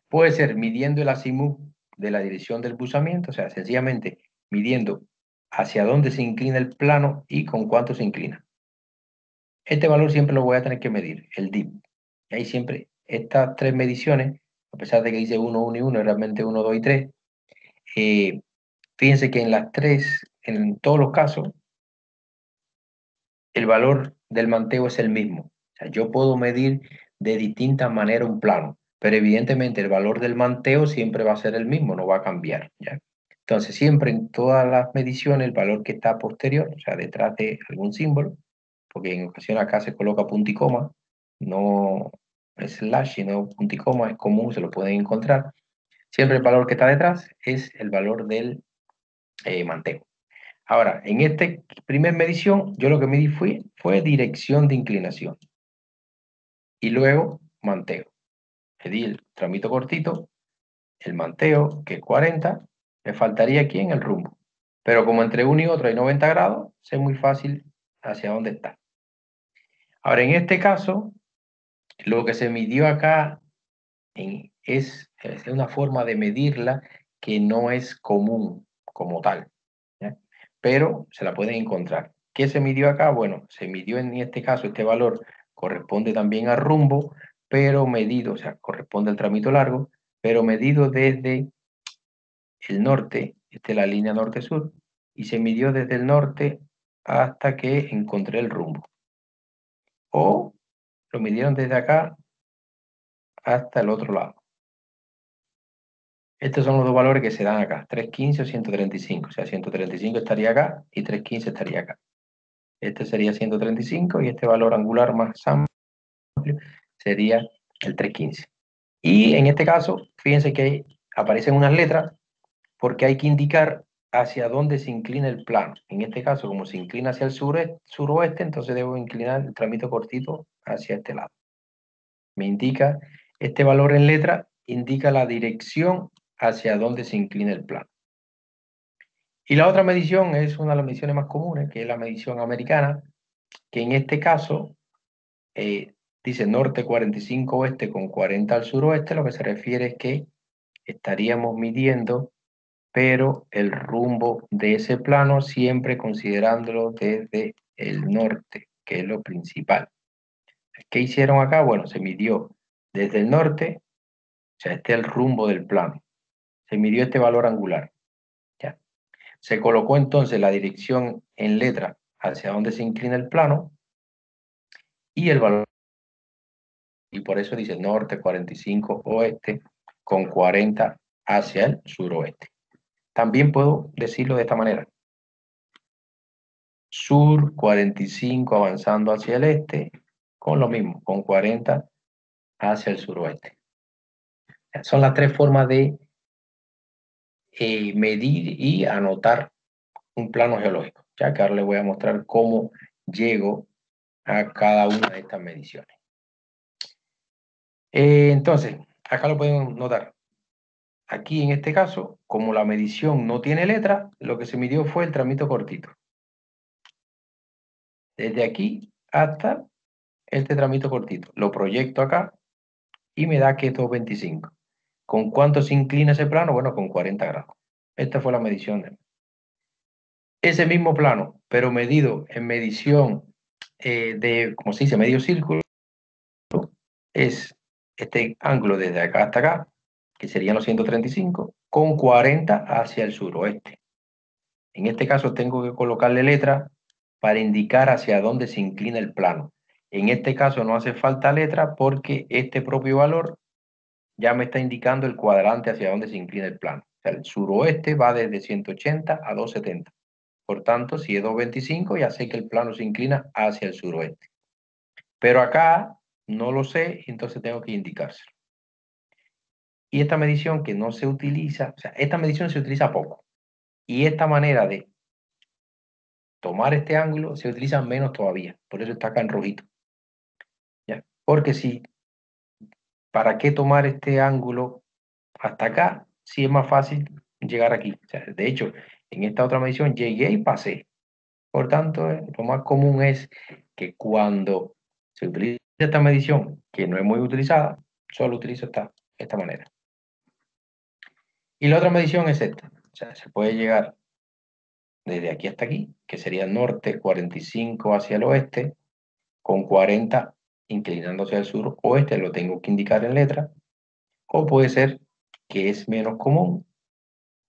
Puede ser midiendo el azimut de la dirección del buzamiento, o sea, sencillamente midiendo hacia dónde se inclina el plano y con cuánto se inclina. Este valor siempre lo voy a tener que medir, el dip. Y ahí siempre estas tres mediciones, a pesar de que dice 1, 1 y 1, realmente 1, 2 y 3, fíjense que en las tres, en todos los casos, el valor del manteo es el mismo. O sea, yo puedo medir de distintas maneras un plano, pero evidentemente el valor del manteo siempre va a ser el mismo, no va a cambiar, ¿ya? Entonces, siempre en todas las mediciones, el valor que está posterior, o sea, detrás de algún símbolo, porque en ocasión acá se coloca punto y coma, no slash, sino punto y coma, es común, se lo pueden encontrar. Siempre el valor que está detrás es el valor del manteo. Ahora, en esta primer medición, yo lo que medí fue dirección de inclinación. Y luego manteo. Medí el tramito cortito, el manteo, que es 40, me faltaría aquí en el rumbo. Pero como entre uno y otro hay 90 grados, sé muy fácil hacia dónde está. Ahora, en este caso, lo que se midió acá es una forma de medirla que no es común como tal, ¿ya? Pero se la pueden encontrar. ¿Qué se midió acá? Bueno, se midió en este caso, este valor corresponde también al rumbo, pero medido, o sea, corresponde al tramito largo, pero medido desde el norte, esta es la línea norte-sur, y se midió desde el norte hasta que encontré el rumbo. O lo midieron desde acá hasta el otro lado. Estos son los dos valores que se dan acá, 315 o 135. O sea, 135 estaría acá y 315 estaría acá. Este sería 135 y este valor angular más amplio sería el 315. Y en este caso, fíjense que aparecen unas letras porque hay que indicar hacia dónde se inclina el plano. En este caso, como se inclina hacia el suroeste, entonces debo inclinar el tramito cortito hacia este lado. Me indica, este valor en letra indica la dirección hacia dónde se inclina el plano. Y la otra medición es una de las mediciones más comunes, que es la medición americana, que en este caso dice norte 45 oeste con 40 al suroeste, lo que se refiere es que estaríamos midiendo, pero el rumbo de ese plano siempre considerándolo desde el norte, que es lo principal. ¿Qué hicieron acá? Bueno, se midió desde el norte, o sea, este es el rumbo del plano. Se midió este valor angular. ¿Ya? Se colocó entonces la dirección en letra hacia donde se inclina el plano y el valor. Y por eso dice norte 45 oeste con 40 hacia el suroeste. También puedo decirlo de esta manera. Sur 45 avanzando hacia el este, con lo mismo, con 40 hacia el suroeste. Son las tres formas de medir y anotar un plano geológico, ya que ahora les voy a mostrar cómo llego a cada una de estas mediciones. Entonces, acá lo podemos notar. Aquí en este caso, como la medición no tiene letra, lo que se midió fue el tramito cortito. Desde aquí hasta este tramito cortito. Lo proyecto acá y me da que es 225. ¿Con cuánto se inclina ese plano? Bueno, con 40 grados. Esta fue la medición. Ese mismo plano, pero medido en medición de, como se dice, medio círculo, es este ángulo desde acá hasta acá, que serían los 135, con 40 hacia el suroeste. En este caso tengo que colocarle letra para indicar hacia dónde se inclina el plano. En este caso no hace falta letra porque este propio valor ya me está indicando el cuadrante hacia dónde se inclina el plano. O sea, el suroeste va desde 180 a 270. Por tanto, si es 225, ya sé que el plano se inclina hacia el suroeste. Pero acá no lo sé, entonces tengo que indicárselo. Y esta medición que no se utiliza, o sea, esta medición se utiliza poco. Y esta manera de tomar este ángulo se utiliza menos todavía. Por eso está acá en rojito. ¿Ya? Porque si, ¿para qué tomar este ángulo hasta acá? Si es más fácil llegar aquí. O sea, de hecho, en esta otra medición llegué y pasé. Por tanto, lo más común es que cuando se utiliza esta medición, que no es muy utilizada, solo utilizo esta manera. Y la otra medición es esta. O sea, se puede llegar desde aquí hasta aquí, que sería norte 45 hacia el oeste, con 40 inclinándose al sur oeste, lo tengo que indicar en letra, o puede ser que es menos común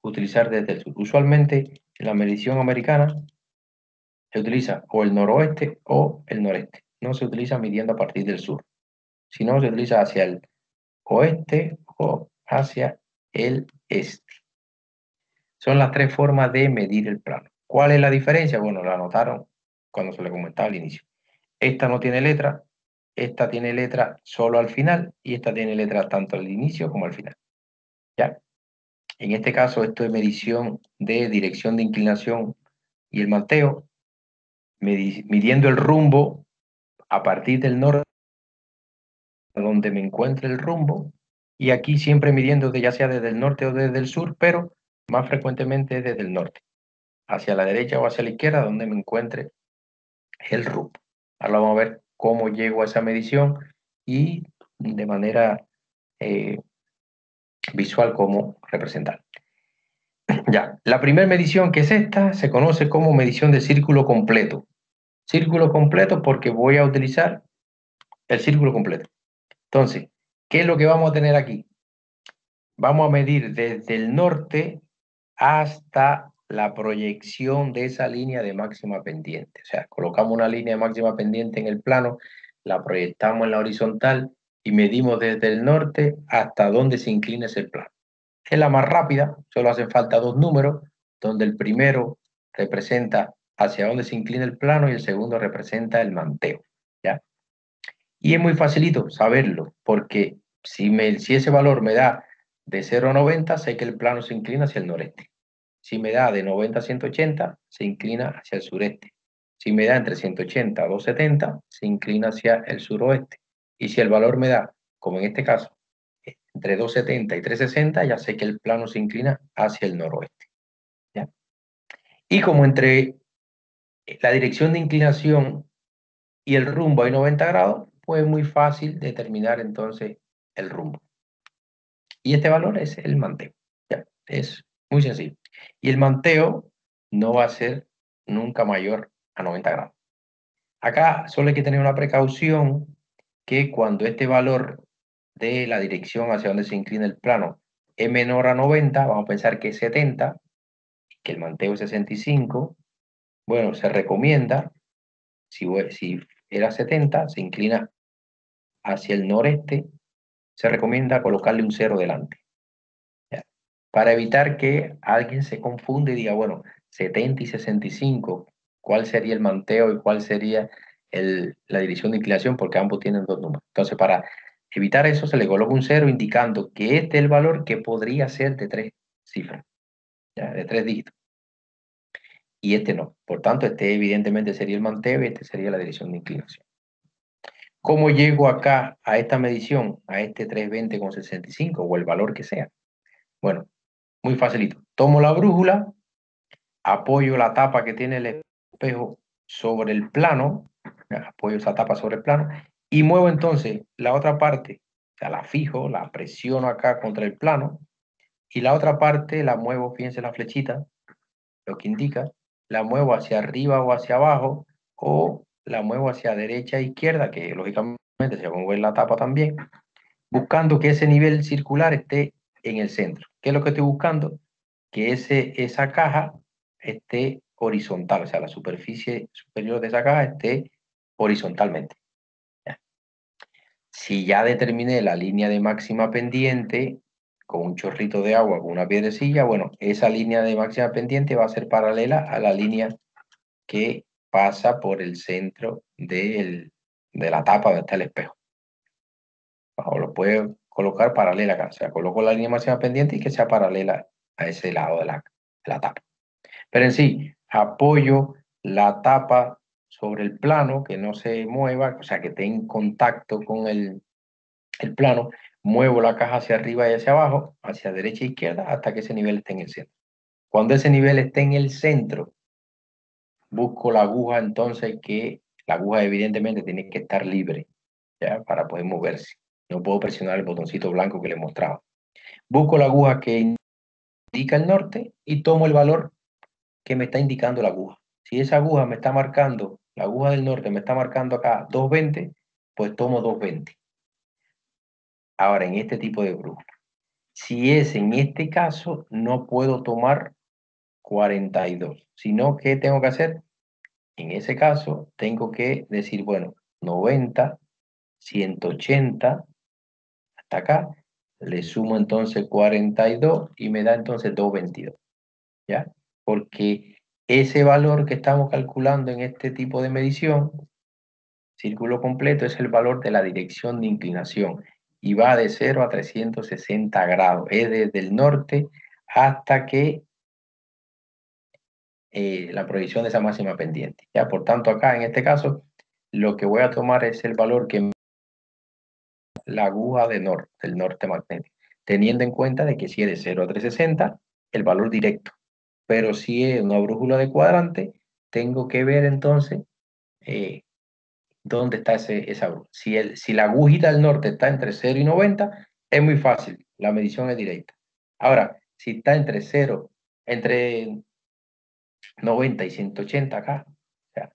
utilizar desde el sur. Usualmente en la medición americana se utiliza o el noroeste o el noreste. No se utiliza midiendo a partir del sur, sino se utiliza hacia el oeste o hacia el este. Son las tres formas de medir el plano. ¿Cuál es la diferencia? Bueno, la anotaron cuando se le comentaba al inicio. Esta no tiene letra, esta tiene letra solo al final y esta tiene letra tanto al inicio como al final. ¿Ya? En este caso, esto es medición de dirección de inclinación y el manteo, midiendo el rumbo a partir del norte, donde me encuentre el rumbo, y aquí siempre midiendo ya sea desde el norte o desde el sur, pero más frecuentemente desde el norte, hacia la derecha o hacia la izquierda, donde me encuentre el rumbo. Ahora vamos a ver cómo llego a esa medición y de manera visual cómo representar. Ya, la primera medición, que es esta, se conoce como medición de círculo completo. Círculo completo porque voy a utilizar el círculo completo. Entonces, ¿qué es lo que vamos a tener aquí? Vamos a medir desde el norte hasta la proyección de esa línea de máxima pendiente. O sea, colocamos una línea de máxima pendiente en el plano, la proyectamos en la horizontal y medimos desde el norte hasta donde se inclina ese plano. Es la más rápida, solo hacen falta dos números, donde el primero representa hacia dónde se inclina el plano y el segundo representa el manteo. ¿Ya? Y es muy facilito saberlo, porque si ese valor me da de 0 a 90, sé que el plano se inclina hacia el noreste. Si me da de 90 a 180, se inclina hacia el sureste. Si me da entre 180 a 270, se inclina hacia el suroeste. Y si el valor me da, como en este caso, entre 270 y 360, ya sé que el plano se inclina hacia el noroeste. ¿Ya? Y como entre la dirección de inclinación y el rumbo hay 90 grados, pues es muy fácil determinar entonces el rumbo. Y este valor es el manteo. ¿Ya? Es muy sencillo. Y el manteo no va a ser nunca mayor a 90 grados. Acá solo hay que tener una precaución que cuando este valor de la dirección hacia donde se inclina el plano es menor a 90, vamos a pensar que es 70, que el manteo es 65, bueno, se recomienda, si era 70, se inclina hacia el noreste, se recomienda colocarle un 0 delante, ¿ya? Para evitar que alguien se confunda y diga, bueno, 70 y 65, ¿cuál sería el manteo y cuál sería la dirección de inclinación? Porque ambos tienen dos números. Entonces, para evitar eso, se le coloca un 0 indicando que este es el valor que podría ser de 3 cifras, ¿ya? De 3 dígitos. Y este no. Por tanto, este evidentemente sería el manteo y este sería la dirección de inclinación. ¿Cómo llego acá a esta medición, a este 320,65 o el valor que sea? Bueno, muy facilito. Tomo la brújula, apoyo la tapa que tiene el espejo sobre el plano, apoyo esa tapa sobre el plano y muevo entonces la otra parte, o sea, la fijo, la presiono acá contra el plano y la otra parte la muevo, fíjense la flechita, lo que indica, la muevo hacia arriba o hacia abajo o la muevo hacia derecha e izquierda, que lógicamente se mueve la tapa también, buscando que ese nivel circular esté en el centro. ¿Qué es lo que estoy buscando? Que esa caja esté horizontal, o sea, la superficie superior de esa caja esté horizontalmente. ¿Ya? Si ya determiné la línea de máxima pendiente con un chorrito de agua, con una piedrecilla, bueno, esa línea de máxima pendiente va a ser paralela a la línea que pasa por el centro de la tapa donde está el espejo. O lo puede colocar paralela acá, o sea, coloco la línea máxima pendiente y que sea paralela a ese lado de la tapa. Pero en sí, apoyo la tapa sobre el plano, que no se mueva, o sea, que esté en contacto con el plano, muevo la caja hacia arriba y hacia abajo, hacia derecha e izquierda, hasta que ese nivel esté en el centro. Cuando ese nivel esté en el centro, busco la aguja, entonces que la aguja evidentemente tiene que estar libre, ¿ya? Para poder moverse. No puedo presionar el botoncito blanco que le mostraba. Busco la aguja que indica el norte y tomo el valor que me está indicando la aguja. Si esa aguja me está marcando, la aguja del norte me está marcando acá 220, pues tomo 220. Ahora, en este tipo de brújula. Si es en este caso, no puedo tomar 42, sino que tengo que hacer, en ese caso, tengo que decir, bueno, 90, 180, hasta acá, le sumo entonces 42 y me da entonces 222, ¿ya? Porque ese valor que estamos calculando en este tipo de medición, círculo completo, es el valor de la dirección de inclinación y va de 0 a 360 grados, es desde el norte hasta que la proyección de esa máxima pendiente. ¿Ya? Por tanto, acá en este caso, lo que voy a tomar es el valor que la aguja del norte magnético, teniendo en cuenta de que si es de 0 a 360, el valor directo. Pero si es una brújula de cuadrante, tengo que ver entonces dónde está esa brújula. Si la agujita del norte está entre 0 y 90, es muy fácil, la medición es directa. Ahora, si está entre 90 y 180 acá, o sea,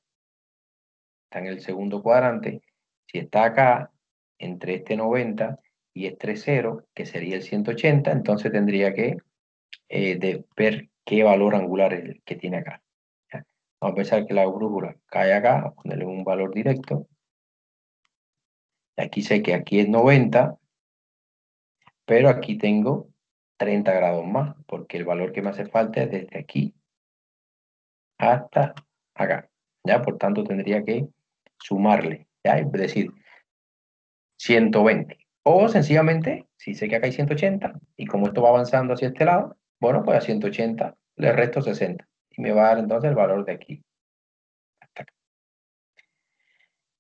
está en el segundo cuadrante, si está acá, entre este 90 y este 0, que sería el 180, entonces tendría que ver qué valor angular es el que tiene acá. ¿Ya? Vamos a pensar que la brújula cae acá, ponerle un valor directo. Aquí sé que aquí es 90, pero aquí tengo 30 grados más, porque el valor que me hace falta es desde aquí hasta acá. ¿Ya? Por tanto, tendría que sumarle, ¿ya? Es decir, 120. O sencillamente, si sé que acá hay 180, y como esto va avanzando hacia este lado, bueno, pues a 180 le resto 60. Y me va a dar entonces el valor de aquí hasta acá.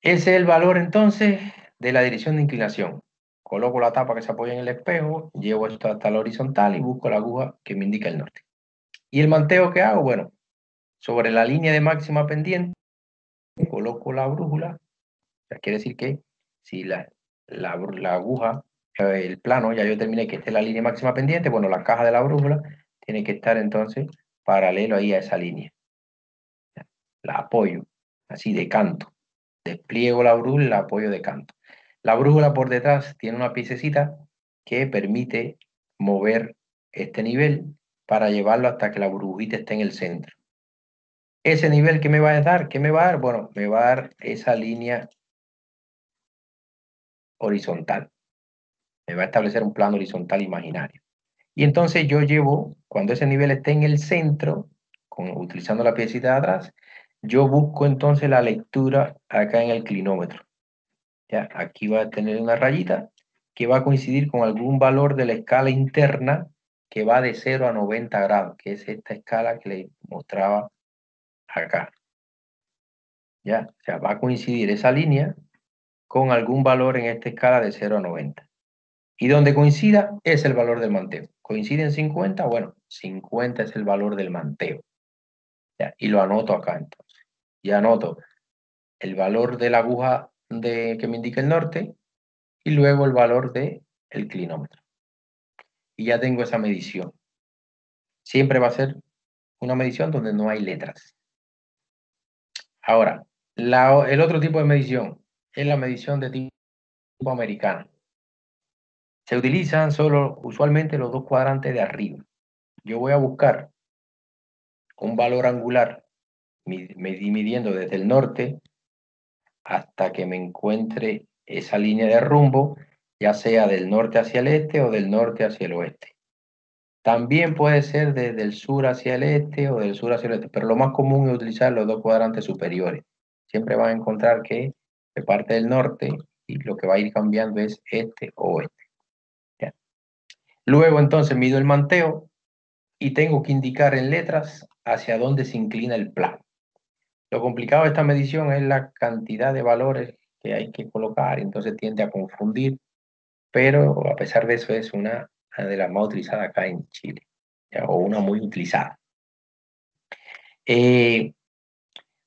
Ese es el valor entonces de la dirección de inclinación. Coloco la tapa que se apoya en el espejo, llevo esto hasta la horizontal y busco la aguja que me indica el norte. ¿Y el manteo que hago? Bueno, sobre la línea de máxima pendiente, coloco la brújula. O sea, quiere decir que si la aguja, el plano, ya yo terminé que esta es la línea máxima pendiente, bueno, la caja de la brújula tiene que estar entonces paralelo ahí a esa línea. La apoyo, así de canto. Despliego la brújula y la apoyo de canto. La brújula por detrás tiene una piececita que permite mover este nivel para llevarlo hasta que la burbujita esté en el centro. Ese nivel que me va a dar, ¿qué me va a dar? Bueno, me va a dar esa línea horizontal. Me va a establecer un plano horizontal imaginario. Y entonces yo llevo, cuando ese nivel esté en el centro, utilizando la piecita de atrás, yo busco entonces la lectura acá en el clinómetro. Ya, aquí va a tener una rayita que va a coincidir con algún valor de la escala interna que va de 0 a 90 grados, que es esta escala que le mostraba acá. Ya, o sea, va a coincidir esa línea con algún valor en esta escala de 0 a 90. Y donde coincida es el valor del manteo. ¿Coincide en 50? Bueno, 50 es el valor del manteo. Ya, y lo anoto acá entonces. Y anoto el valor de la aguja que me indica el norte y luego el valor del clinómetro. Y ya tengo esa medición. Siempre va a ser una medición donde no hay letras. Ahora, el otro tipo de medición es la medición de tipo americana. Se utilizan solo usualmente los dos cuadrantes de arriba. Yo voy a buscar un valor angular midiendo desde el norte hasta que me encuentre esa línea de rumbo, ya sea del norte hacia el este o del norte hacia el oeste. También puede ser desde el sur hacia el este o del sur hacia el oeste, pero lo más común es utilizar los dos cuadrantes superiores. Siempre van a encontrar que de parte del norte y lo que va a ir cambiando es este o oeste. ¿Ya? Luego entonces mido el manteo y tengo que indicar en letras hacia dónde se inclina el plano. Lo complicado de esta medición es la cantidad de valores que hay que colocar, entonces tiende a confundir, pero a pesar de eso es una de las más utilizadas acá en Chile, ¿ya? O una muy utilizada.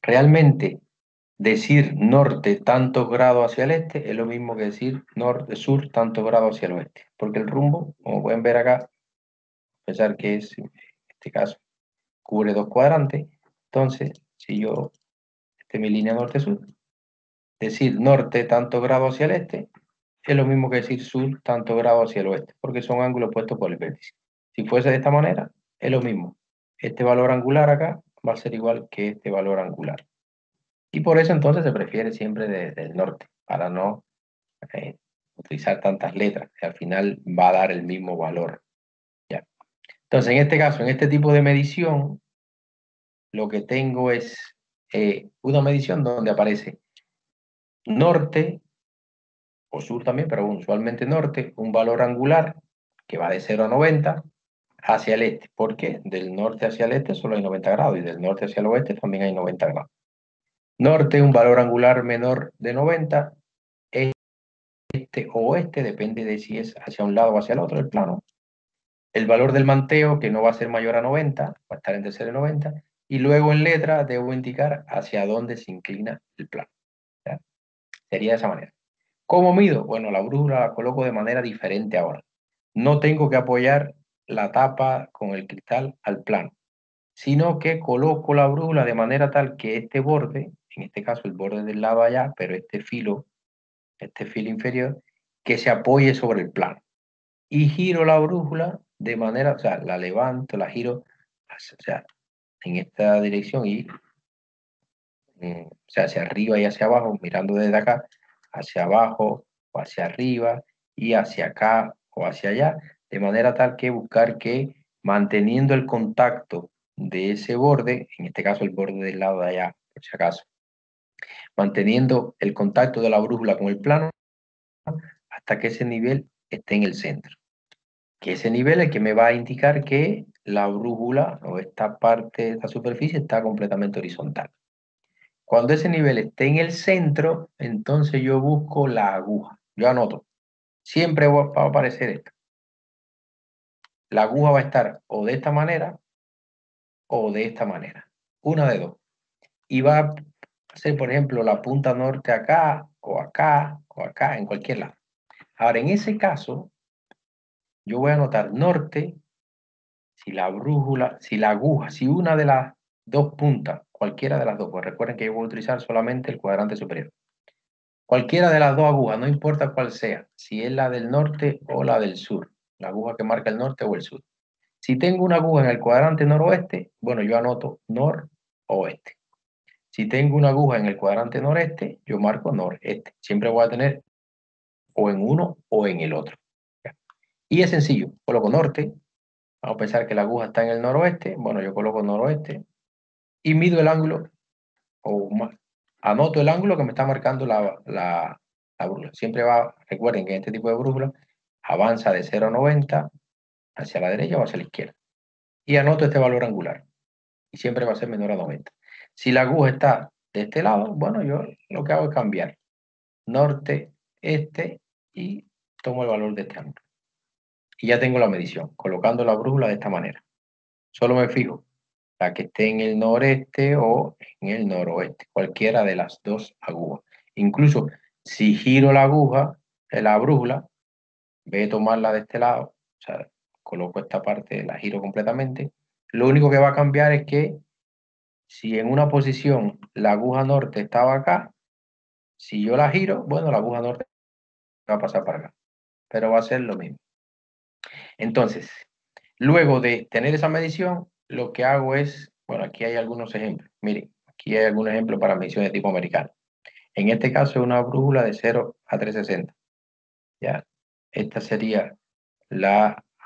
Realmente decir norte tantos grados hacia el este es lo mismo que decir norte-sur tantos grados hacia el oeste, porque el rumbo, como pueden ver acá, a pesar que es, en este caso, cubre dos cuadrantes, entonces, si yo, esta es mi línea norte-sur, decir norte tantos grados hacia el este es lo mismo que decir sur tantos grados hacia el oeste, porque son ángulos puestos por el vértice. Si fuese de esta manera, es lo mismo. Este valor angular acá va a ser igual que este valor angular. Y por eso entonces se prefiere siempre desde el norte, para no utilizar tantas letras, que al final va a dar el mismo valor. ¿Ya? Entonces, en este caso, en este tipo de medición, lo que tengo es una medición donde aparece norte, o sur también, pero usualmente norte, un valor angular que va de 0 a 90 hacia el este. ¿Por qué? Del norte hacia el este solo hay 90 grados y del norte hacia el oeste también hay 90 grados. Norte, un valor angular menor de 90, este o oeste, depende de si es hacia un lado o hacia el otro del plano. El valor del manteo, que no va a ser mayor a 90, va a estar entre 0 y 90, y luego en letra debo indicar hacia dónde se inclina el plano. ¿Ya? Sería de esa manera. ¿Cómo mido? Bueno, la brújula la coloco de manera diferente ahora. No tengo que apoyar la tapa con el cristal al plano, sino que coloco la brújula de manera tal que este borde, en este caso el borde del lado allá, pero este filo inferior, que se apoye sobre el plano. Y giro la brújula de manera, o sea, la levanto, la giro, o sea, en esta dirección y, o sea, hacia arriba y hacia abajo, mirando desde acá, hacia abajo o hacia arriba y hacia acá o hacia allá, de manera tal que buscar que manteniendo el contacto de ese borde, en este caso el borde del lado de allá, por si acaso, manteniendo el contacto de la brújula con el plano hasta que ese nivel esté en el centro. Que ese nivel es que me va a indicar que la brújula o esta parte, esta superficie está completamente horizontal. Cuando ese nivel esté en el centro, entonces yo busco la aguja. Yo anoto. Siempre va a aparecer esto. La aguja va a estar o de esta manera o de esta manera. Una de dos. Y va a ser, por ejemplo, la punta norte acá o acá o acá, en cualquier lado. Ahora, en ese caso, yo voy a anotar norte. Si la brújula, si la aguja, si una de las dos puntas, cualquiera de las dos, pues recuerden que yo voy a utilizar solamente el cuadrante superior. Cualquiera de las dos agujas, no importa cuál sea, si es la del norte o la del sur, la aguja que marca el norte o el sur. Si tengo una aguja en el cuadrante noroeste, bueno, yo anoto noroeste. Si tengo una aguja en el cuadrante noreste, yo marco noreste. Siempre voy a tener o en uno o en el otro. Y es sencillo, coloco norte, vamos a pensar que la aguja está en el noroeste, bueno, yo coloco noroeste y mido el ángulo, o anoto el ángulo que me está marcando la brújula. Siempre va, recuerden que en este tipo de brújula avanza de 0 a 90 hacia la derecha o hacia la izquierda. Y anoto este valor angular. Y siempre va a ser menor a 90. Si la aguja está de este lado, bueno, yo lo que hago es cambiar norte, este y tomo el valor de este ángulo. Y ya tengo la medición, colocando la brújula de esta manera. Solo me fijo la que esté en el noreste o en el noroeste, cualquiera de las dos agujas. Incluso si giro la aguja, la brújula, voy a tomarla de este lado, o sea, coloco esta parte, la giro completamente. Lo único que va a cambiar es que si en una posición la aguja norte estaba acá, si yo la giro, bueno, la aguja norte va a pasar para acá, pero va a ser lo mismo. Entonces, luego de tener esa medición, lo que hago es, bueno, aquí hay algunos ejemplos. Miren, aquí hay algunos ejemplos para medición de tipo americano. En este caso es una brújula de 0 a 360. ¿Ya? Esta sería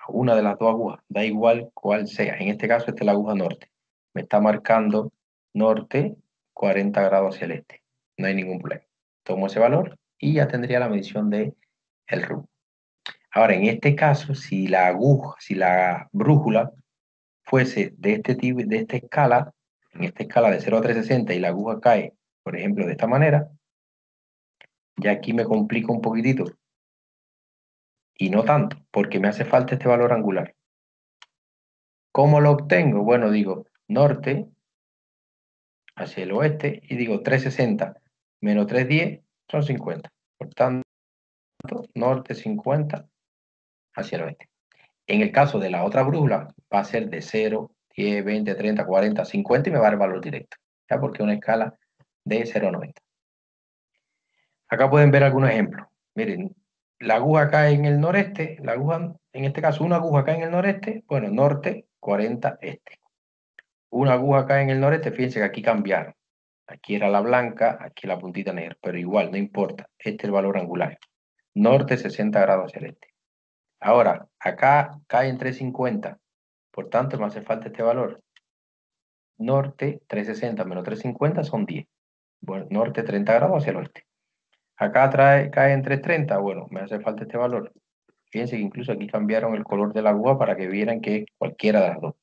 una de las dos agujas, da igual cuál sea. En este caso, esta es la aguja norte. Me está marcando norte 40 grados hacia el este. No hay ningún problema. Tomo ese valor y ya tendría la medición del rumbo. Ahora, en este caso, si la aguja, si la brújula fuese de este tipo, de esta escala, en esta escala de 0 a 360 y la aguja cae, por ejemplo, de esta manera, ya aquí me complico un poquitito. Y no tanto, porque me hace falta este valor angular. ¿Cómo lo obtengo? Bueno, digo norte hacia el oeste y digo 360 menos 310 son 50. Por tanto, norte 50 hacia el oeste. En el caso de la otra brújula, va a ser de 0, 10, 20, 30, 40, 50 y me va a dar el valor directo. ¿Ya? Porque es una escala de 0 a 90. Acá pueden ver algunos ejemplos. Miren, la aguja acá en el noreste, la aguja, en este caso una aguja acá en el noreste, bueno, norte 40 este. Una aguja acá en el noreste, fíjense que aquí cambiaron. Aquí era la blanca, aquí la puntita negra, pero igual, no importa. Este es el valor angular. Norte 60 grados hacia el este. Ahora, acá cae en 350, por tanto me hace falta este valor. Norte 360 menos 350 son 10. Bueno, norte 30 grados hacia el oeste. Acá cae en 330, bueno, me hace falta este valor. Fíjense que incluso aquí cambiaron el color de la aguja para que vieran que es cualquiera de las dos.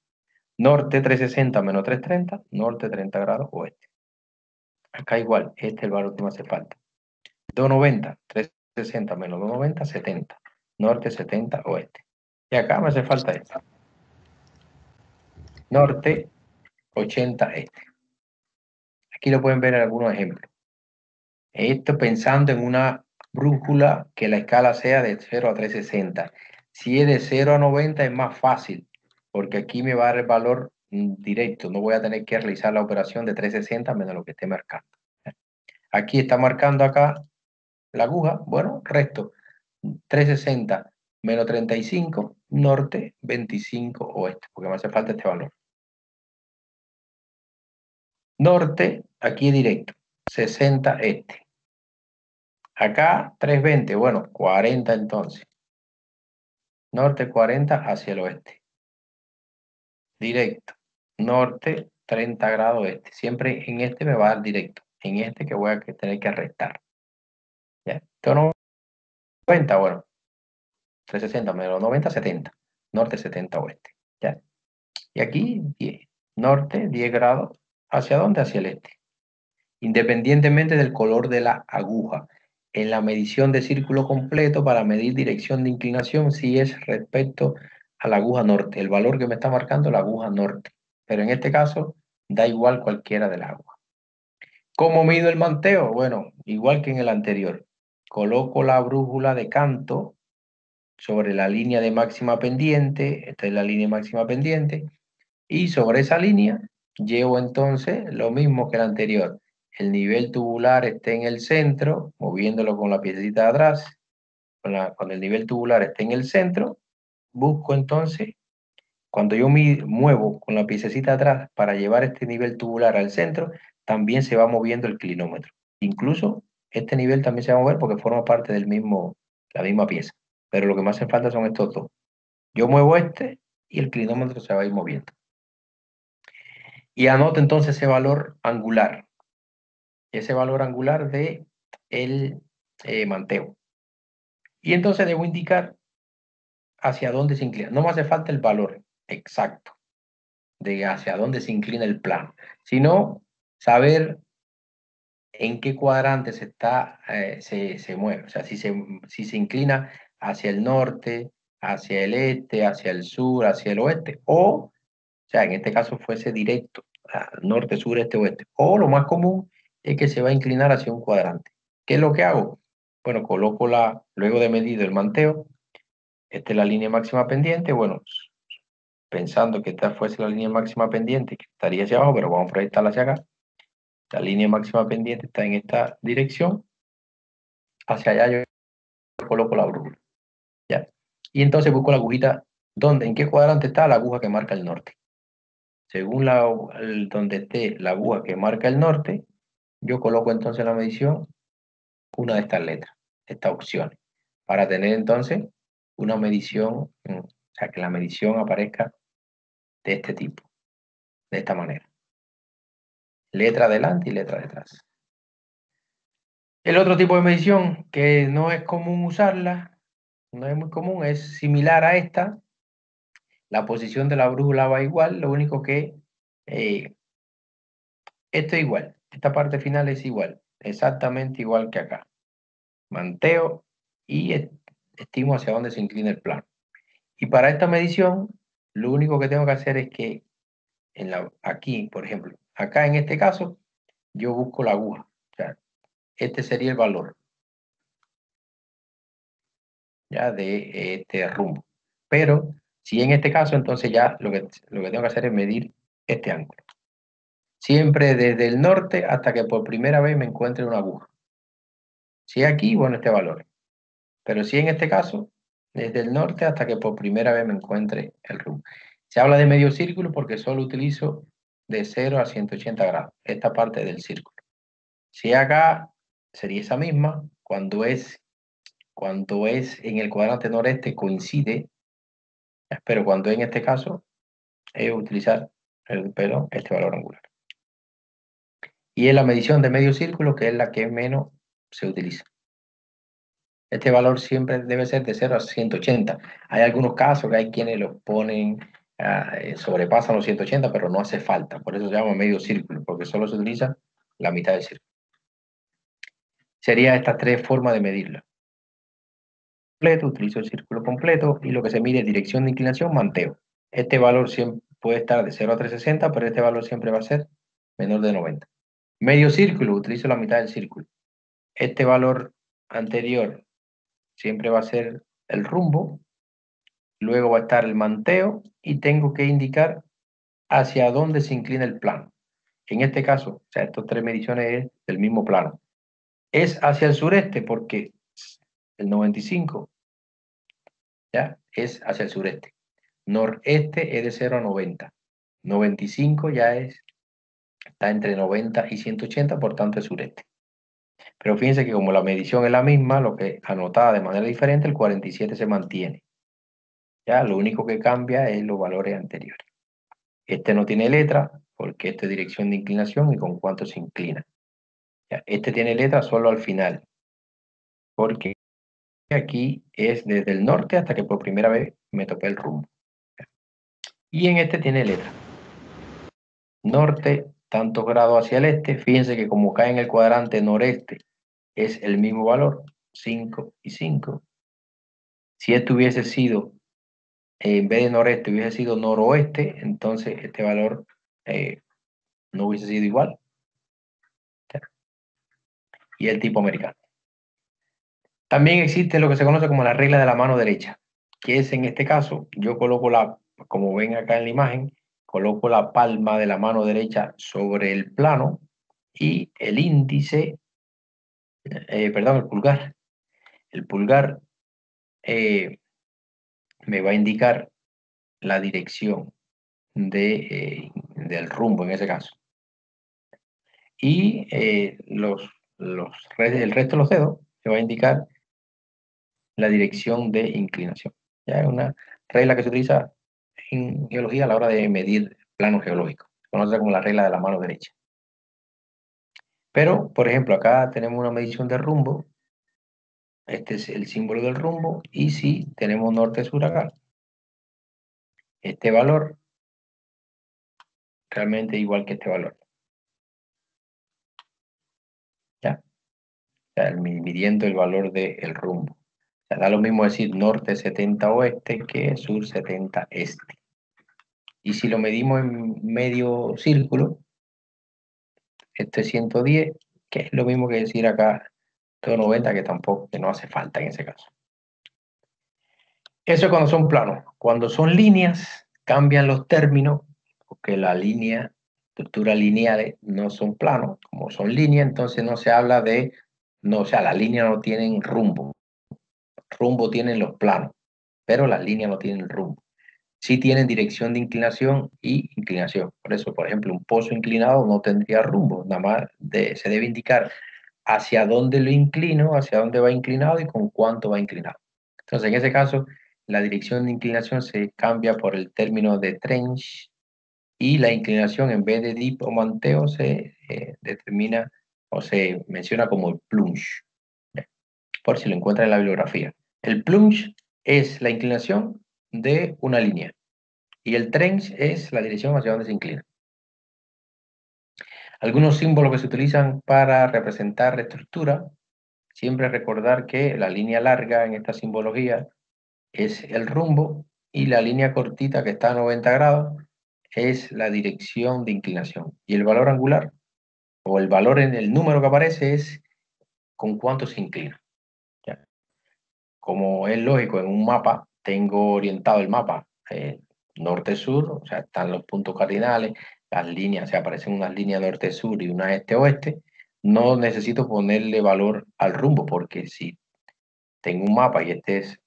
Norte 360 menos 330, norte 30 grados oeste. Acá igual, este es el valor que me hace falta. 290, 360 menos 290, 70. Norte 70 oeste. Y acá me hace falta este. Norte 80 este. Aquí lo pueden ver en algunos ejemplos. Esto pensando en una brújula que la escala sea de 0 a 360. Si es de 0 a 90 es más fácil, porque aquí me va a dar el valor directo. No voy a tener que realizar la operación de 360 menos lo que esté marcando. Aquí está marcando acá la aguja. Bueno, resto 360 menos 35, norte 25 oeste, porque me hace falta este valor. Norte, aquí directo, 60 este. Acá 320, bueno, 40 entonces. Norte 40 hacia el oeste. Directo. Norte 30 grados este. Siempre en este me va a dar directo. En este que voy a tener que restar. ¿Ya? Esto 90, bueno. 360 menos 90, 70. Norte 70 oeste. ¿Ya? Y aquí 10. Norte 10 grados. ¿Hacia dónde? Hacia el este. Independientemente del color de la aguja. En la medición de círculo completo para medir dirección de inclinación, si es respecto a la aguja norte. El valor que me está marcando la aguja norte. Pero en este caso, da igual cualquiera de las agujas. ¿Cómo mido el manteo? Bueno, igual que en el anterior. Coloco la brújula de canto sobre la línea de máxima pendiente. Esta es la línea máxima pendiente. Y sobre esa línea llevo entonces lo mismo que el anterior. el nivel tubular esté en el centro, moviéndolo con la piececita de atrás, cuando el nivel tubular esté en el centro, busco entonces, cuando yo muevo con la piececita de atrás para llevar este nivel tubular al centro, también se va moviendo el clinómetro. Incluso este nivel también se va a mover porque forma parte la misma pieza. Pero lo que más hace falta son estos dos. Yo muevo este y el clinómetro se va a ir moviendo. Y anoto entonces ese valor angular. Ese valor angular de el manteo. Y entonces debo indicar hacia dónde se inclina. No me hace falta el valor exacto de hacia dónde se inclina el plano, sino saber en qué cuadrante se mueve. O sea, si se inclina hacia el norte, hacia el este, hacia el sur, hacia el oeste, o sea, en este caso fuese directo, norte, sur, este, oeste. O lo más común es que se va a inclinar hacia un cuadrante. ¿Qué es lo que hago? Bueno, luego de medido el manteo, esta es la línea máxima pendiente, bueno, pensando que esta fuese la línea máxima pendiente, que estaría hacia abajo, pero vamos a proyectarla hacia acá. La línea máxima pendiente está en esta dirección, hacia allá yo coloco la brújula, ¿ya? Y entonces busco la agujita, ¿en qué cuadrante está la aguja que marca el norte? Según donde esté la aguja que marca el norte, yo coloco entonces en la medición una de estas letras, estas opciones, para tener entonces una medición, o sea, que la medición aparezca de este tipo, de esta manera. Letra adelante y letra detrás. El otro tipo de medición que no es común usarla, no es muy común, es similar a esta. La posición de la brújula va igual, lo único que eh, esto es igual, esta parte final es igual, exactamente igual que acá. Manteo y estimo hacia dónde se inclina el plano. Y para esta medición, lo único que tengo que hacer es que aquí, por ejemplo, acá en este caso, yo busco la aguja. O sea, este sería el valor ya de este rumbo. Pero si en este caso, entonces ya lo que tengo que hacer es medir este ángulo. Siempre desde el norte hasta que por primera vez me encuentre una aguja. Si aquí, bueno, este valor. Pero si en este caso, desde el norte hasta que por primera vez me encuentre el rumbo. Se habla de medio círculo porque solo utilizo de 0 a 180 grados, esta parte del círculo. Si acá sería esa misma, cuando es en el cuadrante noreste coincide, pero cuando en este caso es utilizar este valor angular. Y es la medición de medio círculo que es la que menos se utiliza. Este valor siempre debe ser de 0 a 180. Hay algunos casos que hay quienes los ponen, sobrepasan los 180, pero no hace falta. Por eso se llama medio círculo, porque solo se utiliza la mitad del círculo. Serían estas tres formas de medirlo. Utilizo el círculo completo y lo que se mide es dirección de inclinación, manteo. Este valor siempre puede estar de 0 a 360, pero este valor siempre va a ser menor de 90. Medio círculo, utilizo la mitad del círculo. Este valor anterior siempre va a ser el rumbo, luego va a estar el manteo y tengo que indicar hacia dónde se inclina el plano. En este caso, o sea, estas tres mediciones es del mismo plano. Es hacia el sureste porque el 95 ya es hacia el sureste. Noreste es de 0 a 90. 95 ya está entre 90 y 180, por tanto es sureste. Pero fíjense que como la medición es la misma, lo que anotada de manera diferente, el 47 se mantiene. Ya, lo único que cambia es los valores anteriores. Este no tiene letra, porque esta es dirección de inclinación y con cuánto se inclina. Ya, este tiene letra solo al final, porque aquí es desde el norte hasta que por primera vez me topé el rumbo. Y en este tiene letra. Norte, tantos grados hacia el este. Fíjense que como cae en el cuadrante noreste, es el mismo valor, 5 y 5. Si esto hubiese sido, en vez de noreste, hubiese sido noroeste, entonces este valor no hubiese sido igual. Y el tipo americano. También existe lo que se conoce como la regla de la mano derecha, que es en este caso, yo coloco como ven acá en la imagen, coloco la palma de la mano derecha sobre el plano y el índice, perdón, el pulgar. El pulgar me va a indicar la dirección del rumbo en ese caso. Y el resto de los dedos me va a indicar la dirección de inclinación. Ya es una regla que se utiliza en geología a la hora de medir plano geológico. Se conoce como la regla de la mano derecha. Pero, por ejemplo, acá tenemos una medición de rumbo. Este es el símbolo del rumbo. Y si tenemos norte-sur acá, este valor realmente es igual que este valor. ¿Ya? O sea, midiendo el valor del rumbo. O sea, da lo mismo decir norte 70 oeste que sur 70 este. Y si lo medimos en medio círculo, este es 110, que es lo mismo que decir acá 90, que tampoco, que no hace falta en ese caso. Eso es cuando son planos. Cuando son líneas, cambian los términos, porque la línea, estructuras lineales no son planos, como son líneas, entonces no se habla de, no, o sea, las líneas no tienen rumbo. Rumbo tienen los planos, pero las líneas no tienen rumbo. Sí tienen dirección de inclinación y inclinación. Por eso, por ejemplo, un pozo inclinado no tendría rumbo, nada más se debe indicar hacia dónde lo inclino, hacia dónde va inclinado y con cuánto va inclinado. Entonces, en ese caso, la dirección de inclinación se cambia por el término de trench y la inclinación en vez de dip o manteo se determina o se menciona como el plunge, por si lo encuentra en la bibliografía. El plunge es la inclinación de una línea y el trench es la dirección hacia donde se inclina. Algunos símbolos que se utilizan para representar la estructura, siempre recordar que la línea larga en esta simbología es el rumbo y la línea cortita que está a 90 grados es la dirección de inclinación. Y el valor angular o el valor en el número que aparece es con cuánto se inclina. ¿Ya? Como es lógico, en un mapa tengo orientado el mapa norte-sur, o sea, están los puntos cardinales, las líneas, o sea, aparecen unas líneas norte-sur y una este-oeste. No necesito ponerle valor al rumbo, porque si tengo un mapa y este es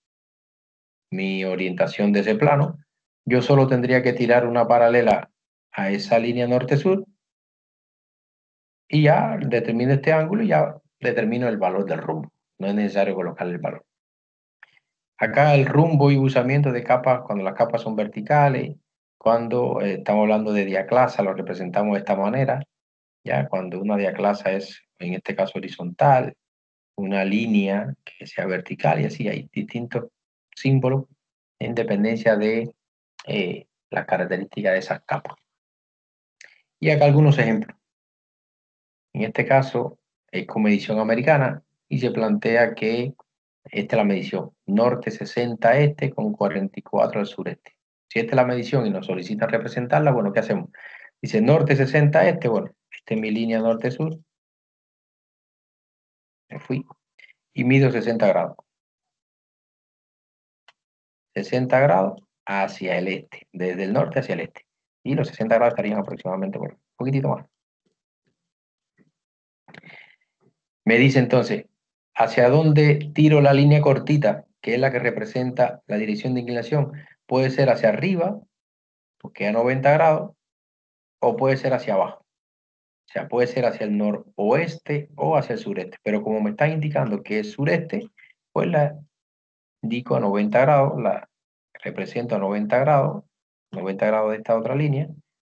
mi orientación de ese plano, yo solo tendría que tirar una paralela a esa línea norte-sur y ya determino este ángulo y ya determino el valor del rumbo. No es necesario colocarle el valor. Acá el rumbo y usamiento de capas, cuando las capas son verticales, cuando estamos hablando de diaclasa, lo representamos de esta manera, ya cuando una diaclasa es, en este caso, horizontal, una línea que sea vertical y así hay distintos símbolos en dependencia de las características de esas capas. Y acá algunos ejemplos. En este caso es con medición americana y se plantea que esta es la medición norte 60 este con 44 al sureste. Si esta es la medición y nos solicitan representarla, bueno, ¿qué hacemos? Dice norte 60 este, bueno, esta es mi línea norte-sur. Me fui y mido 60 grados. 60 grados hacia el este, desde el norte hacia el este. Y los 60 grados estarían aproximadamente, bueno, un poquitito más. Me dice entonces, ¿hacia dónde tiro la línea cortita, que es la que representa la dirección de inclinación? Puede ser hacia arriba, porque a 90 grados, o puede ser hacia abajo. O sea, puede ser hacia el noroeste o hacia el sureste. Pero como me están indicando que es sureste, pues la indico a 90 grados, la represento a 90 grados de esta otra línea,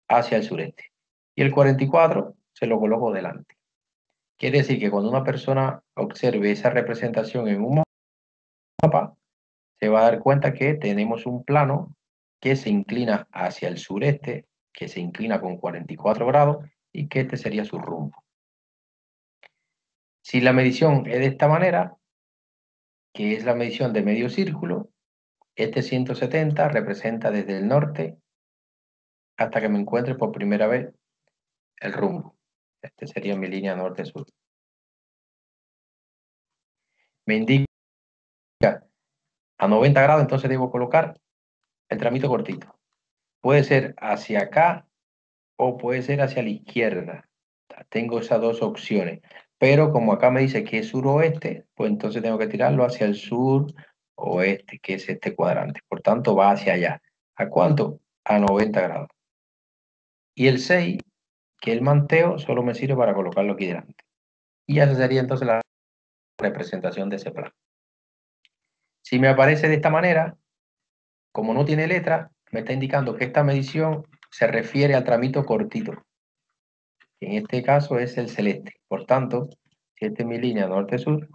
hacia el sureste. Y el 44 se lo coloco delante. Quiere decir que cuando una persona observe esa representación en un mapa, se va a dar cuenta que tenemos un plano que se inclina hacia el sureste, que se inclina con 44 grados y que este sería su rumbo. Si la medición es de esta manera, que es la medición de medio círculo, este 170 representa desde el norte hasta que me encuentre por primera vez el rumbo. Este sería mi línea norte-sur. Me indica a 90 grados, entonces debo colocar el tramito cortito. Puede ser hacia acá o puede ser hacia la izquierda. Tengo esas dos opciones. Pero como acá me dice que es suroeste, pues entonces tengo que tirarlo hacia el suroeste, que es este cuadrante. Por tanto, va hacia allá. ¿A cuánto? A 90 grados. Y el 6, que el manteo, solo me sirve para colocarlo aquí delante. Y esa sería entonces la representación de ese plano. Si me aparece de esta manera, como no tiene letra, me está indicando que esta medición se refiere al tramito cortito. En este caso es el celeste. Por tanto, si esta es mi línea norte-sur,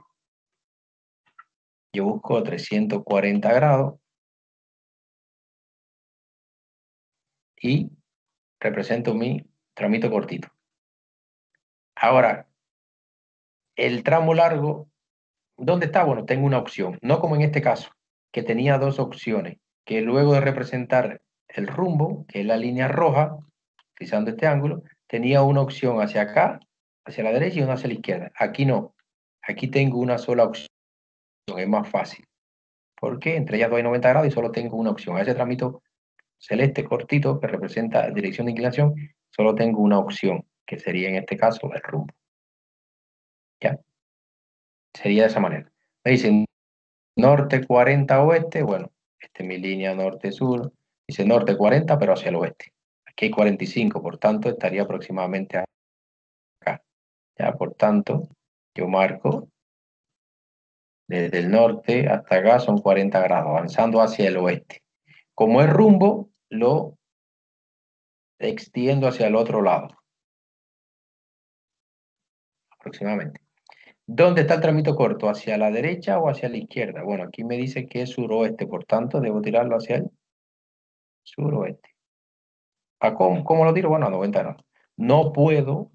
yo busco 340 grados y represento mi tramito cortito. Ahora, el tramo largo, ¿dónde está? Bueno, tengo una opción. No como en este caso, que tenía dos opciones, que luego de representar el rumbo, que es la línea roja, utilizando este ángulo, tenía una opción hacia acá, hacia la derecha y una hacia la izquierda. Aquí no. Aquí tengo una sola opción. Es más fácil. Porque entre ellas dos hay 90 grados y solo tengo una opción. A ese tramito celeste cortito que representa dirección de inclinación, solo tengo una opción, que sería en este caso el rumbo. ¿Ya? Sería de esa manera. Me dicen norte 40 oeste, bueno, esta es mi línea norte-sur. Dice norte 40, pero hacia el oeste. Aquí hay 45, por tanto, estaría aproximadamente acá. Ya, por tanto, yo marco desde el norte hasta acá son 40 grados, avanzando hacia el oeste. Como es rumbo, lo extiendo hacia el otro lado, aproximadamente. ¿Dónde está el tramito corto? ¿Hacia la derecha o hacia la izquierda? Bueno, aquí me dice que es suroeste, por tanto, debo tirarlo hacia el suroeste. ¿Cómo lo tiro? Bueno, a 90 grados. No puedo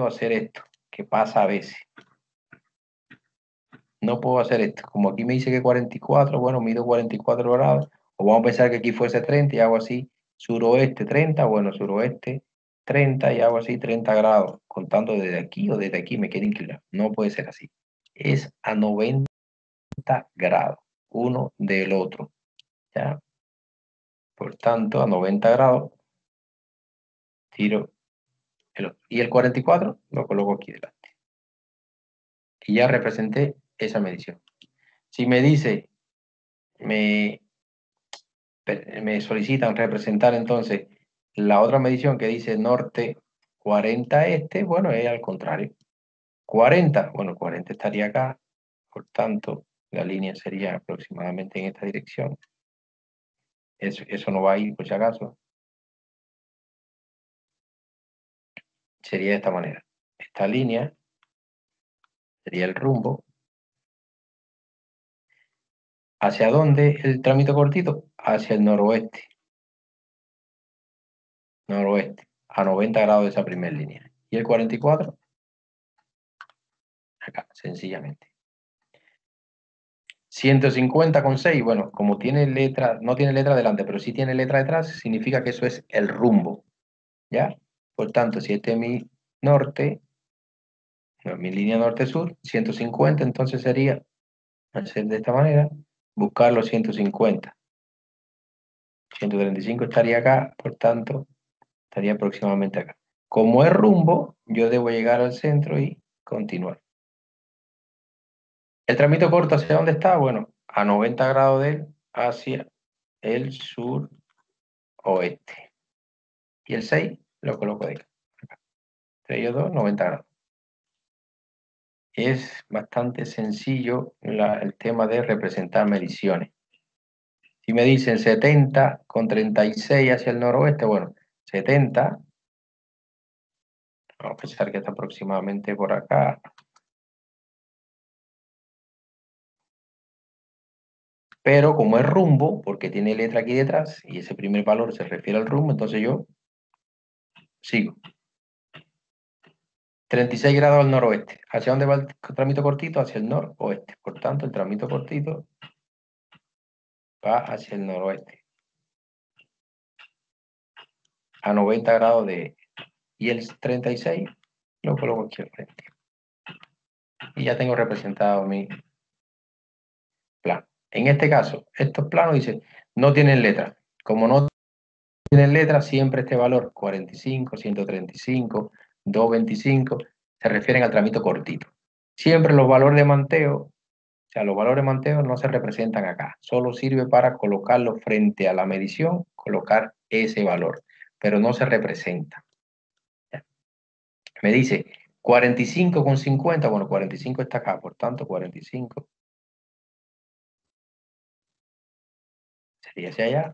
hacer esto, que pasa a veces. No puedo hacer esto. Como aquí me dice que 44, bueno, mido 44 grados. O vamos a pensar que aquí fuese 30 y hago así, suroeste 30, bueno, suroeste 30 y hago así 30 grados, contando desde aquí o desde aquí me queda inclinado. No puede ser así. Es a 90 grados, uno del otro. ¿Ya? Por tanto, a 90 grados, tiro el otro. Y el 44 lo coloco aquí delante. Y ya representé esa medición. Si me dice, me solicitan representar entonces la otra medición que dice norte 40 este, bueno, es al contrario. 40, bueno, 40 estaría acá, por tanto, la línea sería aproximadamente en esta dirección. Eso no va a ir, por si acaso. Sería de esta manera. Esta línea sería el rumbo. ¿Hacia dónde el trámite cortito? Hacia el noroeste. Noroeste, a 90 grados de esa primera línea. ¿Y el 44? Acá, sencillamente. 150,6, bueno, como tiene letra, no tiene letra delante, pero sí tiene letra detrás, significa que eso es el rumbo, ¿ya? Por tanto, si este es mi norte, no, mi línea norte-sur, 150, entonces sería hacer de esta manera, buscar los 150. 135 estaría acá, por tanto, estaría aproximadamente acá. Como es rumbo, yo debo llegar al centro y continuar. El trámite corto, ¿hacia dónde está? Bueno, a 90 grados de él, hacia el sur oeste. Y el 6 lo coloco de acá. Entre ellos dos, 90 grados. Es bastante sencillo el tema de representar mediciones. Si me dicen 70 con 36 hacia el noroeste, bueno, 70, vamos a pensar que está aproximadamente por acá. Pero como es rumbo, porque tiene letra aquí detrás, y ese primer valor se refiere al rumbo, entonces yo sigo. 36 grados al noroeste. ¿Hacia dónde va el trámite cortito? Hacia el noroeste. Por tanto, el trámite cortito va hacia el noroeste. A 90 grados de... Y el 36 lo coloco aquí al frente. Y ya tengo representado mi plano. En este caso, estos planos dicen, no tienen letra. Como no tienen letra, siempre este valor, 45, 135, 225, se refieren al tramito cortito. Siempre los valores de manteo, o sea, los valores de manteo no se representan acá, solo sirve para colocarlo frente a la medición, colocar ese valor, pero no se representa. Me dice 45,50, bueno, 45 está acá, por tanto 45 sería hacia allá.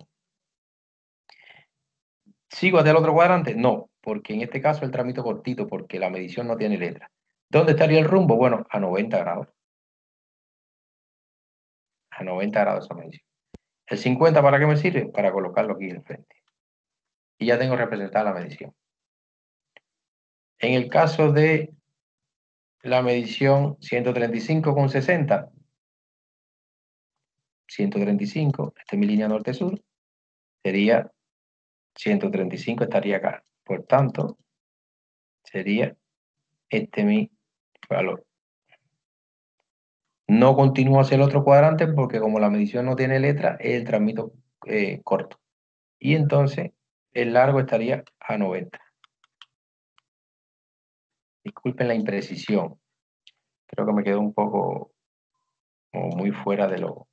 ¿Sigo hacia el otro cuadrante? No, porque en este caso el tramito cortito, porque la medición no tiene letra. ¿Dónde estaría el rumbo? Bueno, a 90 grados. A 90 grados esa medición. ¿El 50 para qué me sirve? Para colocarlo aquí en frente. Y ya tengo representada la medición. En el caso de la medición 135,60, 135, esta es mi línea norte-sur, sería 135 estaría acá. Por tanto, sería este mi valor. No continúo hacia el otro cuadrante porque como la medición no tiene letra, es el tramito corto. Y entonces el largo estaría a 90. Disculpen la imprecisión. Creo que me quedó un poco como muy fuera de lo...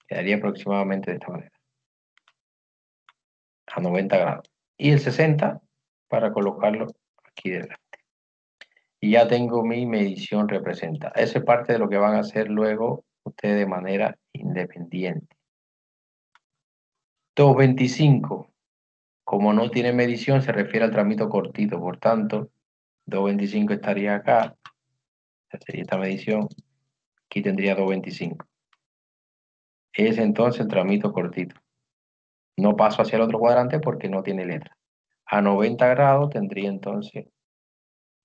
Quedaría aproximadamente de esta manera. A 90 grados. Y el 60 para colocarlo aquí delante. Y ya tengo mi medición representada. Eso es parte de lo que van a hacer luego ustedes de manera independiente. 225, como no tiene medición, se refiere al tramito cortito. Por tanto, 225 estaría acá. Esta sería esta medición. Aquí tendría 225. Es entonces el tramito cortito. No paso hacia el otro cuadrante porque no tiene letra. A 90 grados tendría entonces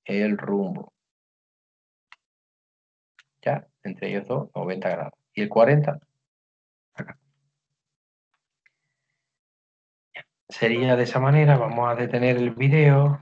el rumbo. Ya, entre ellos dos, 90 grados. Y el 40, acá. Sería de esa manera. Vamos a detener el video.